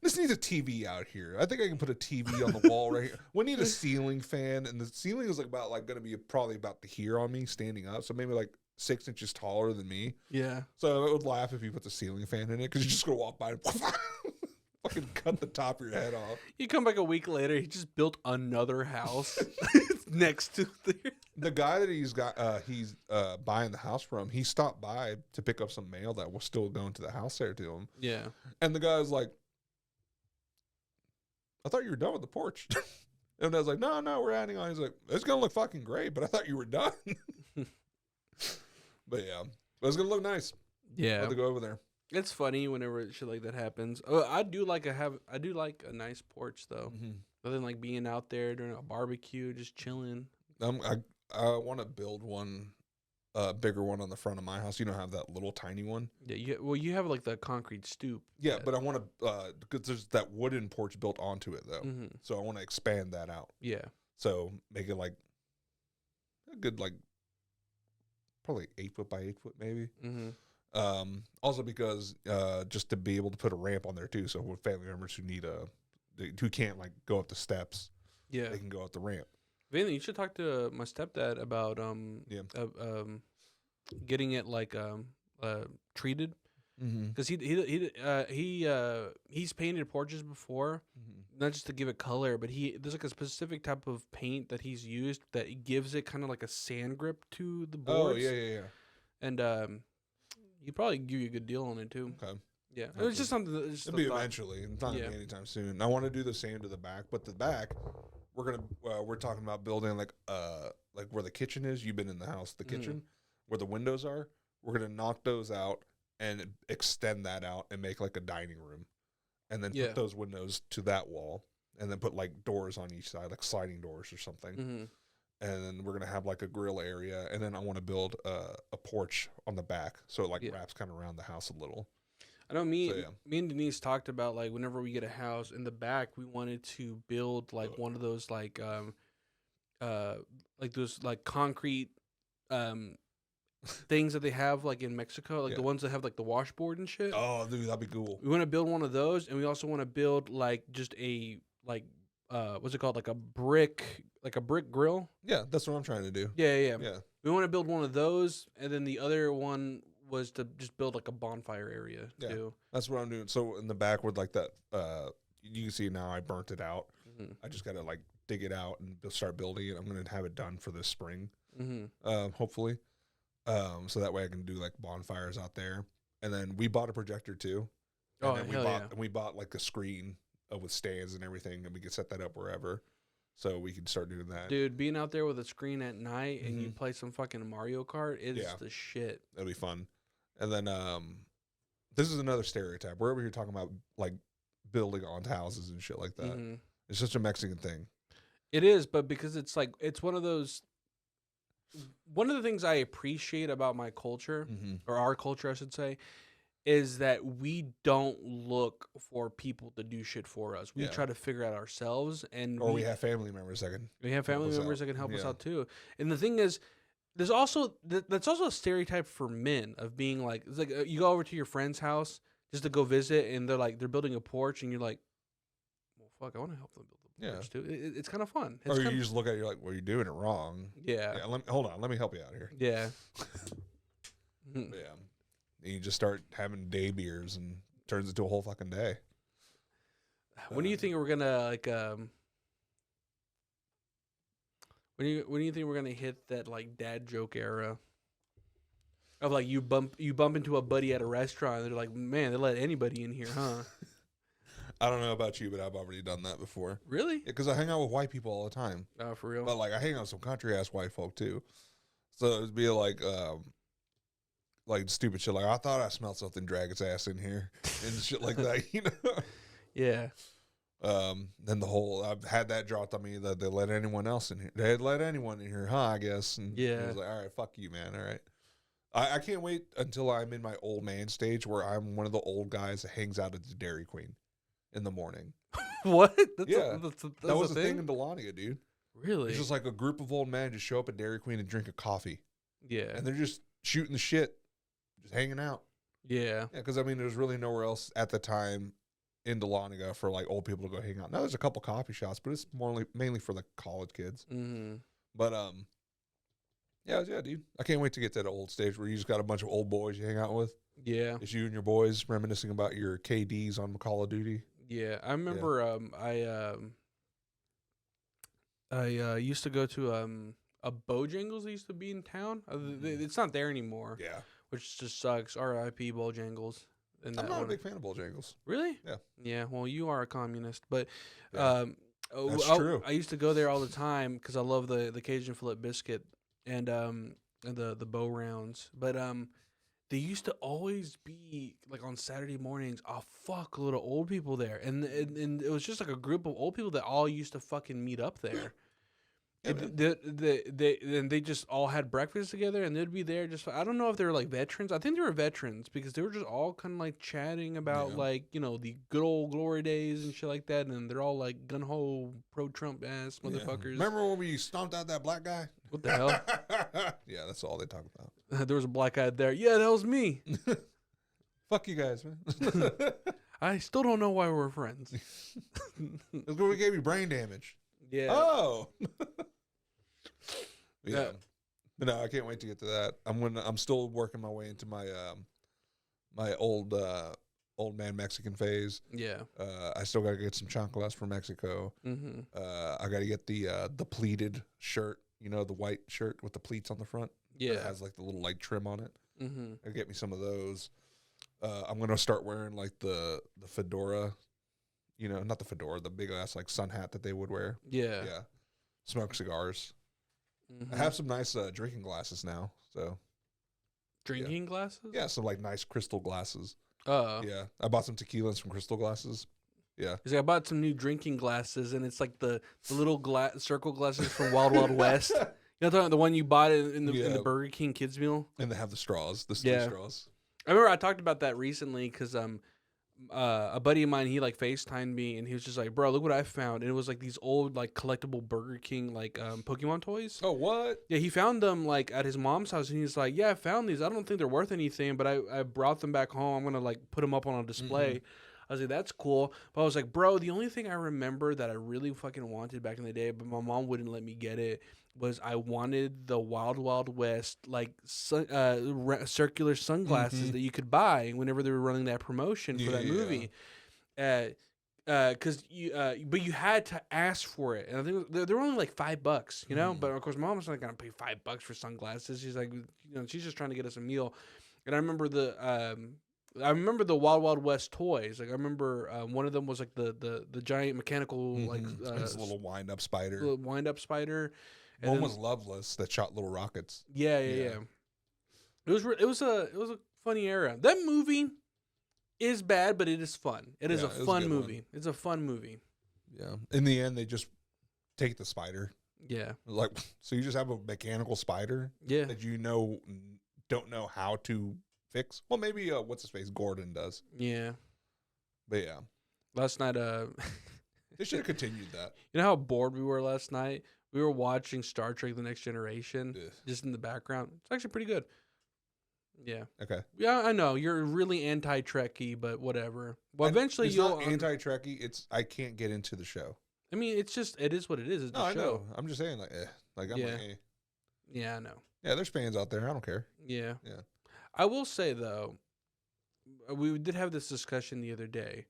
this needs a TV out here. I think I can put a TV on the wall right here. We need a ceiling fan, and the ceiling is going to be probably about to here on me standing up, so maybe like 6 inches taller than me. Yeah. So I would laugh if you put the ceiling fan in it, because you're just going to walk by and fucking cut the top of your head off. You come back a week later, he just built another house next to the guy that he's buying the house from. He stopped by to pick up some mail that was still going to the house there to him. Yeah. And the guy was like, "I thought you were done with the porch." And I was like, no, we're adding on. He's like, "It's going to look fucking great, but I thought you were done." But yeah, it's going to look nice. Yeah. I'll have to go over there. It's funny whenever shit like that happens. I do like a nice porch though. Other than like being out there during a barbecue, just chilling. I want to build one, bigger one on the front of my house. You don't have that little tiny one. Yeah. You have like the concrete stoop. Yeah, but I want to because there's that wooden porch built onto it though. So I want to expand that out. Yeah. So make it like a good probably 8 foot by 8 foot maybe. Also because just to be able to put a ramp on there too, so with family members who can't like go up the steps, they can go up the ramp. Vinny, you should talk to my stepdad about getting it like treated, because he's painted porches before, not just to give it color, but there's like a specific type of paint that he's used that gives it kind of like a sand grip to the boards. Oh yeah. And he'd probably give you a good deal on it too. Okay. Yeah, it was just something. It'll be eventually. It's not gonna be anytime soon. I want to do the same to the back, but the back, we're talking about building like where the kitchen is. You've been in the house, the kitchen, where the windows are. We're gonna knock those out and extend that out and make like a dining room, and then put those windows to that wall, and then put like doors on each side, like sliding doors or something. And then we're gonna have like a grill area, and then I want to build a porch on the back, so it wraps kind of around the house a little. I know me and Denise talked about like whenever we get a house in the back, we wanted to build like one of those like those like concrete things that they have like in Mexico, like Yeah. the ones that have like the washboard and shit. Oh, dude, that'd be cool. We want to build one of those, and we also want to build like just a what's it called, like a brick grill. Yeah, that's what I'm trying to do. Yeah. Yeah. We want to build one of those, and then the other one was to just build like a bonfire area Yeah. too. That's what I'm doing. So in the back with like that, you can see now I burnt it out. Mm-hmm. I just gotta like dig it out and start building it. I'm gonna have it done for this spring, Mm-hmm. hopefully. So that way I can do like bonfires out there. And then we bought a projector too. And Oh, then hell yeah. we bought like a screen with stands and everything, and we could set that up wherever. So we could start doing that. Dude, being out there with a screen at night and you Mhm. play some fucking Mario Kart is Yeah. the shit. That'll be fun. And then this is another stereotype. We're over here talking about like building on houses and shit like that. Mhm. It's just a Mexican thing. It is, but because it's like it's one of those. One of the things I appreciate about my culture, Mm-hmm. or our culture, I should say, is that we don't look for people to do shit for us. We Yeah. try to figure out ourselves, and Or we have family members that can. we have family us members out. that can help us Yeah. out too. And the thing is, there's also that's also a stereotype for men of being like, it's like you go over to your friend's house just to go visit, and they're building a porch, and you're like, well, fuck, I want to help them build the Yeah. porch too. It's kind of fun. It's Or you kinda- just look at it, you're like, well, you're doing it wrong. yeah, Yeah, hold on. Let me help you out here. yeah. Mhm. Yeah. And you just start having day beers and turns into a whole fucking day. When do you think we're gonna like when do you think we're gonna hit that like dad joke era of like you bump into a buddy at a restaurant and they're like, man, they let anybody in here, huh? I don't know about you, but I've already done that before. Really? Because I hang out with white people all the time. Oh, for real? But like I hang out with some country ass white folk too. So it'd be like stupid shit like I thought I smelled something drag its ass in here and shit like that, you know. Yeah. Then I've had that dropped on me that they let anyone else in here. They'd let anyone in here, huh? I guess. And Yeah. I was like, all right, fuck you, man. All right. I can't wait until I'm in my old man stage where I'm one of the old guys that hangs out at the Dairy Queen in the morning. What? That's Yeah. that's That was a the thing in Dahlonega, dude. Really? It's just like a group of old men just show up at Dairy Queen and drink a coffee. yeah. And they're just shooting the shit, just hanging out. Yeah. Yeah, because I mean, there's really nowhere else at the time in Dahlonega for like old people to go hang out. Now there's a couple coffee shops, but it's mainly for like college kids. Mm-hmm. But yeah, dude. I can't wait to get to that old stage where you just got a bunch of old boys you hang out with. Yeah. It's you and your boys reminiscing about your KDs on Call of Duty. Yeah. I remember I used to go to a Bojangles that used to be in town. It's not there anymore. Yeah, Which just sucks. R.I.P. Bojangles. And I'm that not a one. big fan of Bojangles. Really? Yeah. Yeah. Well, you are a communist, but Yeah. That's true. I used to go there all the time because I love the Cajun fillet biscuit and the bow rounds. But there used to always be like on Saturday mornings a fuckload of old people there, and it was just like a group of old people that all used to fucking meet up there. Yeah, And they just all had breakfast together, and they'd be there. Just I don't know if they were like veterans. I think they were veterans because they were just all kind of like chatting about Yeah. like the good old glory days and shit like that. And they're all like gun ho pro Trump ass Yeah. motherfuckers. Remember when we stomped out that black guy? What the hell? Yeah, that's all they talk about. There was a black guy there. Yeah, that was me. Fuck you guys, man. I still don't know why we're friends. That's where we gave you brain damage. Yeah. Oh. Yeah. Yeah. But no, I can't wait to get to that. I'm still working my way into my my old man Mexican phase. Yeah. I still got to get some chanclas from Mexico. Mm-hmm. I got to get the pleated shirt, the white shirt with the pleats on the front. Yeah. It has like the little like trim on it. Mm-hmm. I get me some of those. I'm gonna start wearing like the fedora, not the fedora, the big ass like sun hat that they would wear. Yeah. Yeah. Smoke cigars. Mhm. I have some nice drinking glasses now. So Drinking glasses. yeah, some like nice crystal glasses. Oh. Yeah, I bought some tequilas from Crystal Glasses. Yeah. Cause I bought some new drinking glasses, and it's like the little circle glasses from Wild Wild West. You know the one you bought in the Yeah. Burger King kids meal. And they have the straws, the steel Yeah. straws. I remember I talked about that recently because a buddy of mine, he like FaceTimed me, and he was just like, "Bro, look what I found!" And it was like these old like collectible Burger King like Pokemon toys. Oh, what? Yeah, he found them like at his mom's house, and he's like, "Yeah, I found these. I don't think they're worth anything, but I brought them back home. I'm gonna like put them up on a display." I was like, "That's cool," but I was like, "Bro, the only thing I remember that I really fucking wanted back in the day, but my mom wouldn't let me get it, was I wanted the Wild Wild West like circular sunglasses that you could buy whenever they were running that promotion for that movie." Because but you had to ask for it, and I think they're only like $5, you know. But of course, mom was not gonna pay $5 for sunglasses. She's like, she's just trying to get us a meal. And I remember the Wild Wild West toys. Like I remember one of them was like the giant mechanical like It's a little wind up spider. little wind up spider. And One then- was Loveless that shot little rockets. yeah. It was a funny era. That movie is bad, but it is fun. It is Yeah, a it was a fun good movie. It's a fun movie. Yeah. In the end, they just take the spider. Yeah. Like, so you just have a mechanical spider Yeah. that don't know how to fix. Well, maybe what's his face, Gordon does. Yeah. But yeah, Last night, they should have continued that. you know how bored we were last night? We were watching Star Trek: The Next Generation Ugh. just in the background. It's actually pretty good. Yeah. Okay. Yeah, I know you're really anti-Trekkie, but whatever. Well, eventually it's you'll. not anti-Trekkie. It's I can't get into the show. I mean, it is what it is. It's No, a I show. know. I'm just saying, like, like I'm Yeah. like, eh. Yeah, I know. Yeah, there's fans out there. I don't care. Yeah. Yeah. I will say though, we did have this discussion the other day.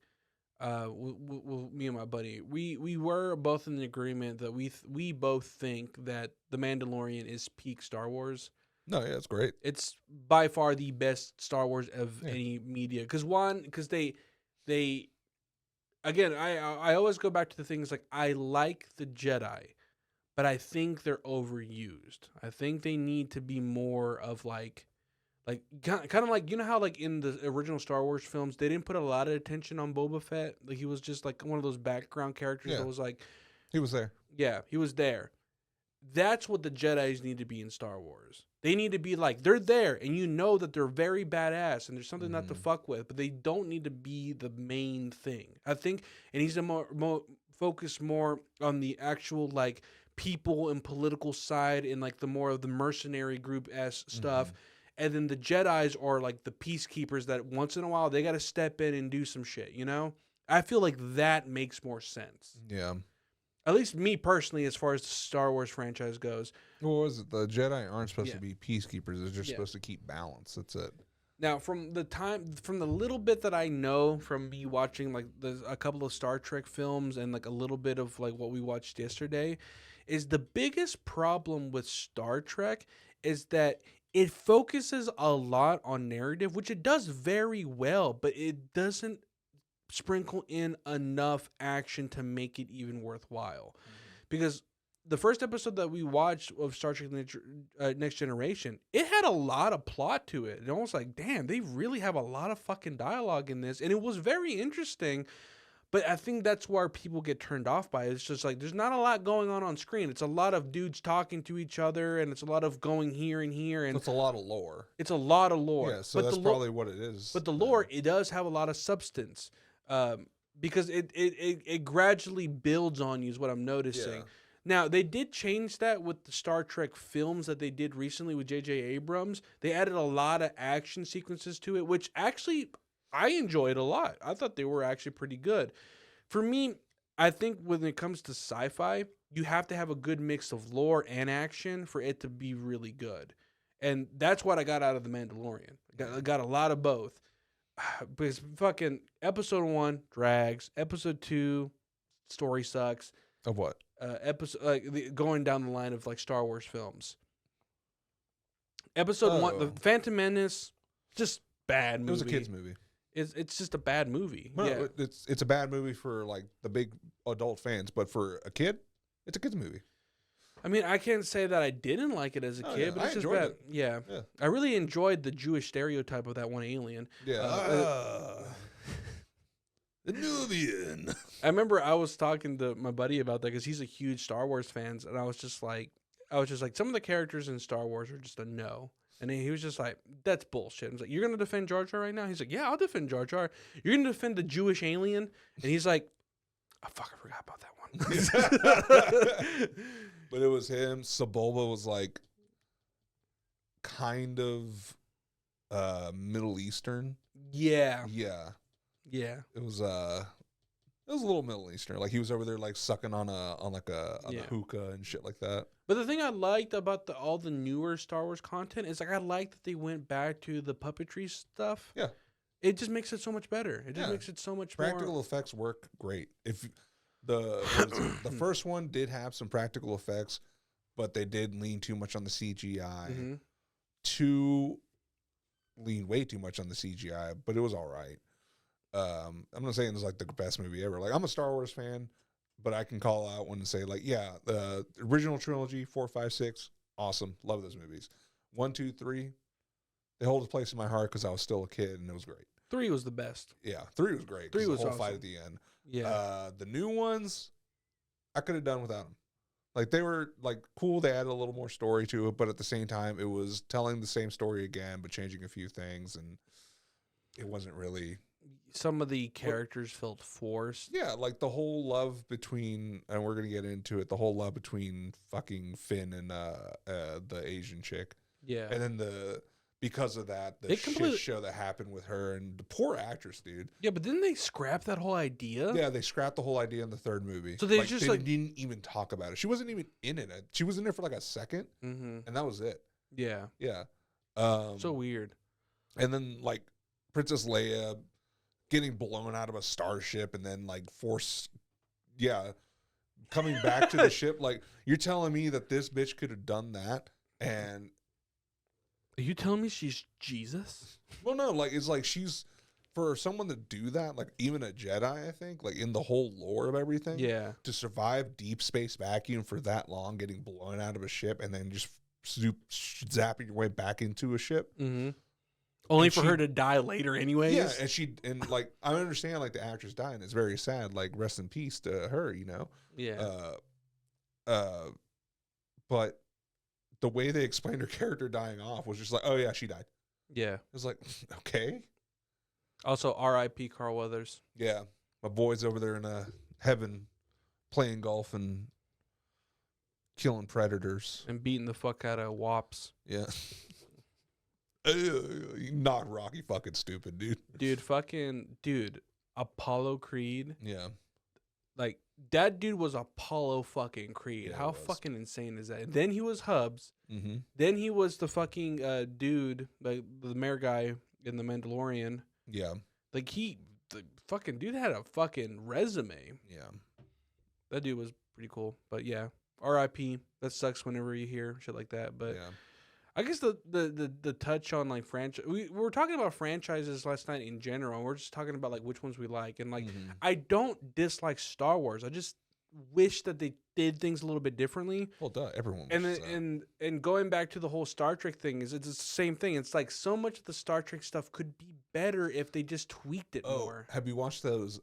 Me and my buddy, we were both in agreement that we both think that The Mandalorian is peak Star Wars. No, yeah, it's great. It's by far the best Star Wars of Yeah. any media. Because they again, I always go back to the things like I like the Jedi, but I think they're overused. I think they need to be more of like kind of like, you know how like in the original Star Wars films they didn't put a lot of attention on Boba Fett. Like he was just like one of those background characters Yeah. that was like, He was there. yeah, he was there. That's what the Jedis need to be in Star Wars. They need to be like, they're there, and you know that they're very badass, and there's something not to fuck with, but they don't need to be the main thing. I think it needs to focus more on the actual, like, people and political side and, like, the more of the mercenary group-esque stuff. And then the Jedis are, like, the peacekeepers that once in a while, they got to step in and do some shit, you know? I feel like that makes more sense. Yeah. At least me personally, as far as the Star Wars franchise goes. What was it? The Jedi aren't supposed Yeah. to be peacekeepers. They're just Yeah. supposed to keep balance. That's it. Now, from the little bit that I know from me watching like a couple of Star Trek films and like a little bit of like what we watched yesterday, is the biggest problem with Star Trek is that it focuses a lot on narrative, which it does very well, but it doesn't sprinkle in enough action to make it even worthwhile. Because the first episode that we watched of Star Trek Next Generation, it had a lot of plot to it. And almost like, damn, they really have a lot of fucking dialogue in this. And it was very interesting. But I think that's where people get turned off by it. It's just like, there's not a lot going on screen. It's a lot of dudes talking to each other, and it's a lot of going here and here. And It's a lot of lore. it's a lot of lore. Yeah, so But that's the lore- probably what it is. but the lore, it does have a lot of substance, because it gradually builds on you is what I'm noticing. Yeah. Now, they did change that with the Star Trek films that they did recently with J.J. Abrams. They added a lot of action sequences to it, which actually I enjoyed a lot. I thought they were actually pretty good. For me, I think when it comes to sci-fi, you have to have a good mix of lore and action for it to be really good. And that's what I got out of The Mandalorian. I got a lot of both. Because fucking episode 1 drags. Episode 2, story sucks. Of what? Going down the line of like Star Wars films. Episode 1, The Phantom Menace, just bad movie. It was a kids movie. It's just a bad movie. No, Yeah. it's a bad movie for like the big adult fans, but for a kid, it's a kids movie. I mean, I can't say that I didn't like it as a kid, yeah, but I it's just enjoyed bad. it. Yeah. Yeah. I really enjoyed the Jewish stereotype of that one alien. Yeah. The Nubian. I remember I was talking to my buddy about that because he's a huge Star Wars fan, and I was just like, some of the characters in Star Wars are just a no. And then he was just like, "That's bullshit." I was like, "You're gonna defend Jar Jar right now?" He's like, "Yeah, I'll defend Jar Jar." You're gonna defend the Jewish alien? And he's like, "Oh fuck, I forgot about that one." But it was him. Sebulba was like kind of Middle Eastern. Yeah, Yeah. yeah, It was a little Middle Eastern. Like he was over there like sucking on a Yeah. hookah and shit like that. But the thing I liked about all the newer Star Wars content is like I like that they went back to the puppetry stuff. Yeah. It just makes it so much better. It just Yeah. makes it so much Practical more. effects work great. If the first one did have some practical effects, but they did lean too much on the CGI. Mhm. Lean way too much on the CGI, but it was all right. I'm not saying it's like the best movie ever. Like I'm a Star Wars fan, but I can call out one and say like, yeah, the original trilogy, 4, 5, 6, awesome, love those movies. 1, 2, 3, they hold a place in my heart because I was still a kid and it was great. 3 was the best. Yeah, 3 was great. 3 was the whole fight awesome. at the end. Yeah. The new ones, I could have done without them. Like they were like cool. They added a little more story to it, but at the same time, it was telling the same story again, but changing a few things, and it wasn't really. Some of the characters felt forced. Yeah, like the whole love between, and we're gonna get into it. The whole love between fucking Finn and the Asian chick. Yeah. And then because of that, the It completely- shit show that happened with her and the poor actress, dude. Yeah, but didn't they scrap that whole idea? Yeah, they scrapped the whole idea in the third movie. So they just, like- didn't even talk about it. She wasn't even in it. She was in there for like a second, Mm-hmm. and that was it. Yeah. Yeah. So weird. And then like Princess Leia getting blown out of a starship and then like coming back to the ship. Like you're telling me that this bitch could have done that? And Are you telling me she's Jesus? well, no, like it's like she's for someone to do that, like even a Jedi, I think, like in the whole lore of everything, Yeah. to survive deep space vacuum for that long, getting blown out of a ship and then just zapping your way back into a ship. Mm-hmm. Only And for she- her to die later anyways? Yeah, and like I understand like the actress dying, it's very sad. Like rest in peace to her, you know. Yeah. But the way they explained her character dying off was just like, oh yeah, she died. Yeah. It was like, okay, Also, R.I.P. Carl Weathers. yeah, my boy's over there in heaven playing golf and killing predators. And beating the fuck out of WAPs. Yeah. Not Rocky fucking stupid, dude. Dude, Apollo Creed. Yeah. Like, that dude was Apollo fucking Creed. Yeah, How he was. fucking insane is that? And then he was Hubs. Mm-hmm. Then he was the fucking dude, like the mayor guy in The Mandalorian. Yeah. Like, the fucking dude had a fucking resume. Yeah. That dude was pretty cool. But yeah, R.I.P. That sucks whenever you hear shit like that. But Yeah. I guess the touch on like franchise. We were talking about franchises last night in general. We're just talking about like which ones we like, and like Mhm. I don't dislike Star Wars. I just wish that they did things a little bit differently. Well, duh. Everyone. And wishes then, that. and going back to the whole Star Trek thing it's the same thing. It's like so much of the Star Trek stuff could be better if they just tweaked it more. Have you watched those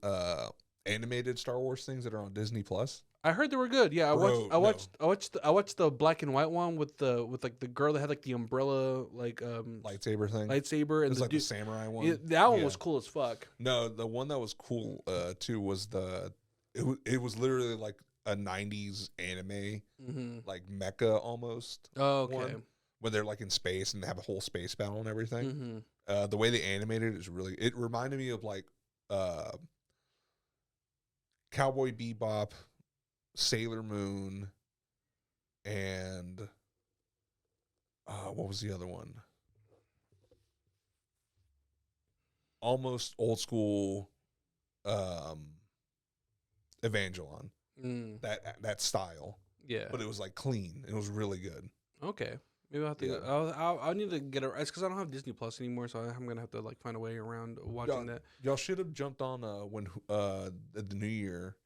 animated Star Wars things that are on Disney Plus? I heard they were good. Yeah, Bro, I watched the black and white one with like the girl that had like the umbrella like Lightsaber thing. lightsaber It and was the like dude. the samurai one. Yeah, that one Yeah. was cool as fuck. No, the one that was cool too was it was literally like a 90s anime Mm-hmm. like mecha almost Oh, okay. one where they're like in space and they have a whole space battle and everything. Mm-hmm. The way they animated it is really, it reminded me of like Cowboy Bebop, Sailor Moon, and what was the other one? Almost old school Evangelon. Mm, That style, yeah. but it was like clean. It was really good. Okay. Maybe I'll have to. Yeah. I'll need to get it's because I don't have Disney Plus anymore, so I'm gonna have to like find a way around watching that. Y'all should have jumped on when at the new year,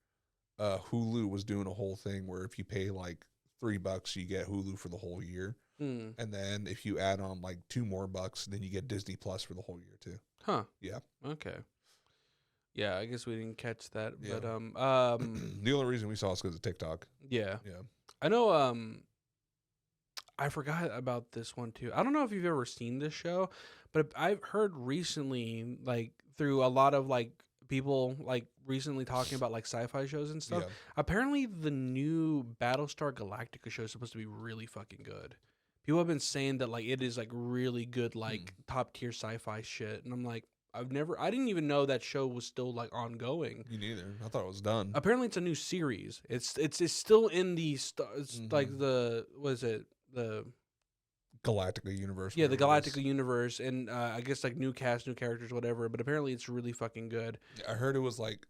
Hulu was doing a whole thing where if you pay like $3, you get Hulu for the whole year, Hmm. and then if you add on like $2 more, then you get Disney Plus for the whole year too. Huh. Yeah. Okay. Yeah, I guess we didn't catch that, Yeah. but The only reason we saw is because of TikTok. yeah. Yeah. I know. I forgot about this one too. I don't know if you've ever seen this show, but I've heard recently, like through a lot of like people like recently talking about like sci-fi shows and stuff. Yeah. Apparently, the new Battlestar Galactica show is supposed to be really fucking good. People have been saying that like it is like really good, like top tier sci-fi shit, and I'm like, I didn't even know that show was still like ongoing. Me neither. I thought it was done. Apparently, it's a new series. It's still in the it's like the what is it the Galactica universe. yeah the whatever it is. Galactica universe, and I guess like new cast, new characters, whatever. But apparently, it's really fucking good. I heard it was like.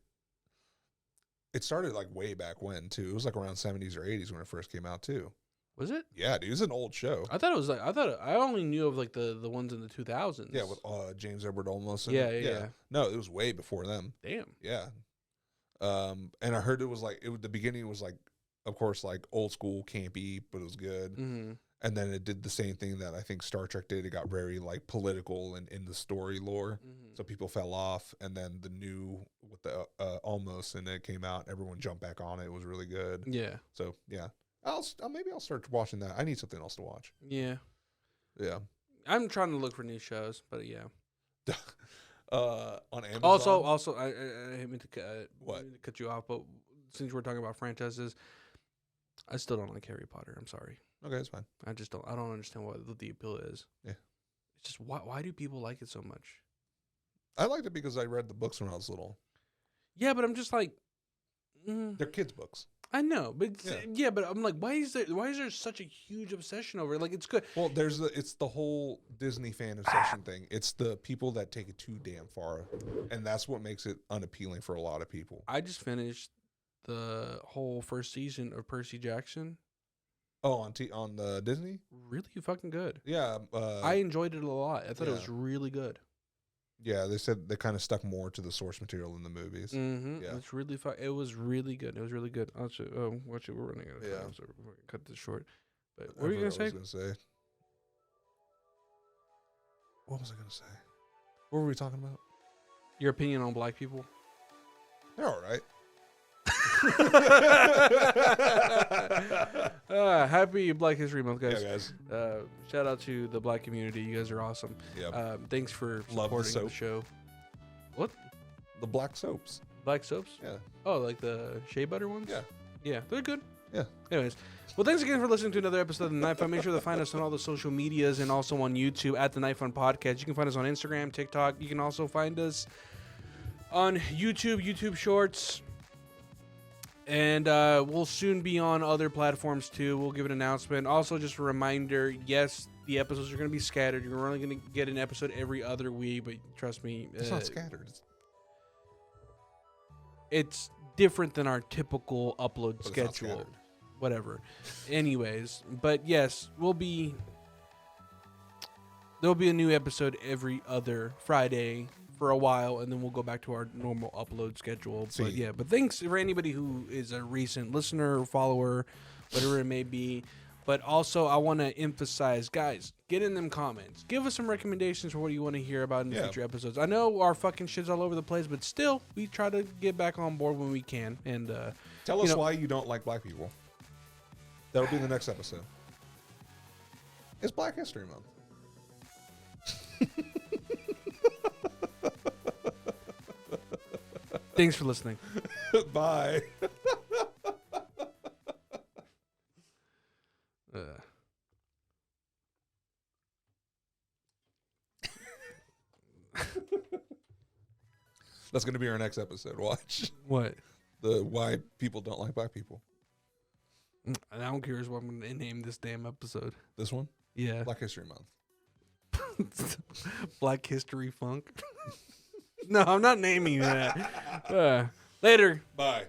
It started like way back when too. It was like around 70s or 80s when it first came out too. Was it? Yeah, dude, it's an old show. I thought it was like I only knew of like the ones in the 2000s. Yeah, with James Edward Olmos. Yeah. No, it was way before them. Damn. Yeah. And I heard it was like the beginning was like, of course, like old school campy, but it was good. Mm-hmm. And then it did the same thing that I think Star Trek did. It got very like political and in the story lore, so people fell off. And then the new with the Olmos and it came out, everyone jumped back on it. It was really good. Yeah. So yeah, maybe I'll start watching that. I need something else to watch. Yeah. Yeah. I'm trying to look for new shows, but yeah. On Amazon. Also, I hate me to cut you off, but since we're talking about franchises, I still don't like Harry Potter. I'm sorry. Okay, it's fine. I don't understand what the appeal is. Yeah. It's just why do people like it so much? I liked it because I read the books when I was little. Yeah, but I'm just like, They're kids' books. I know, but yeah, but I'm like, why is there such a huge obsession over it? Like, it's good. Well, it's the whole Disney fan obsession thing. It's the people that take it too damn far, and that's what makes it unappealing for a lot of people. I just finished the whole first season of Percy Jackson. Oh, on the Disney? Really fucking good. Yeah. I enjoyed it a lot. I thought it was really good. Yeah, they said they kind of stuck more to the source material in the movies. Mm-hmm. Yeah. It's really it was really good. It was really good. Actually, watch it. We're running out of time, so we're gonna cut this short. But what were you gonna say? What was I gonna say? What were we talking about? Your opinion on black people? They're all right. Happy Black History Month, guys. Yeah, guys. Shout out to the black community. You guys are awesome. Yeah. Thanks for Love the supporting the soap. show. What? The black soaps. Black soaps? Yeah. Oh, like the shea butter ones? Yeah. Yeah, they're good. Yeah. Anyways, well, thanks again for listening to another episode of The Night Fun. Make sure to find us on all the social medias and also on YouTube at The Night Fun Podcast. You can find us on Instagram, TikTok. You can also find us on YouTube Shorts. And we'll soon be on other platforms too. We'll give an announcement. Also, just a reminder, yes, the episodes are going to be scattered. You're only going to get an episode every other week, but trust me. It's not scattered. It's different than our typical upload But it's not schedule. scattered. Whatever. Anyways, but yes, there'll be a new episode every other Friday for a while, and then we'll go back to our normal upload schedule. But yeah, but thanks for anybody who is a recent listener or follower, whatever it may be. But also, I want to emphasize, guys, get in them comments. Give us some recommendations for what you want to hear about in future episodes. I know our fucking shit's all over the place, but still, we try to get back on board when we can. And tell us why you don't like black people. That'll be the next episode. It's Black History Month. thanks for listening. Bye. That's going to be our next episode. Watch. What? The why people don't like black people. I don't care what I'm going to name this damn episode. This one? Yeah. Black History Month. Black History Funk. No, I'm not naming that. Later. Bye.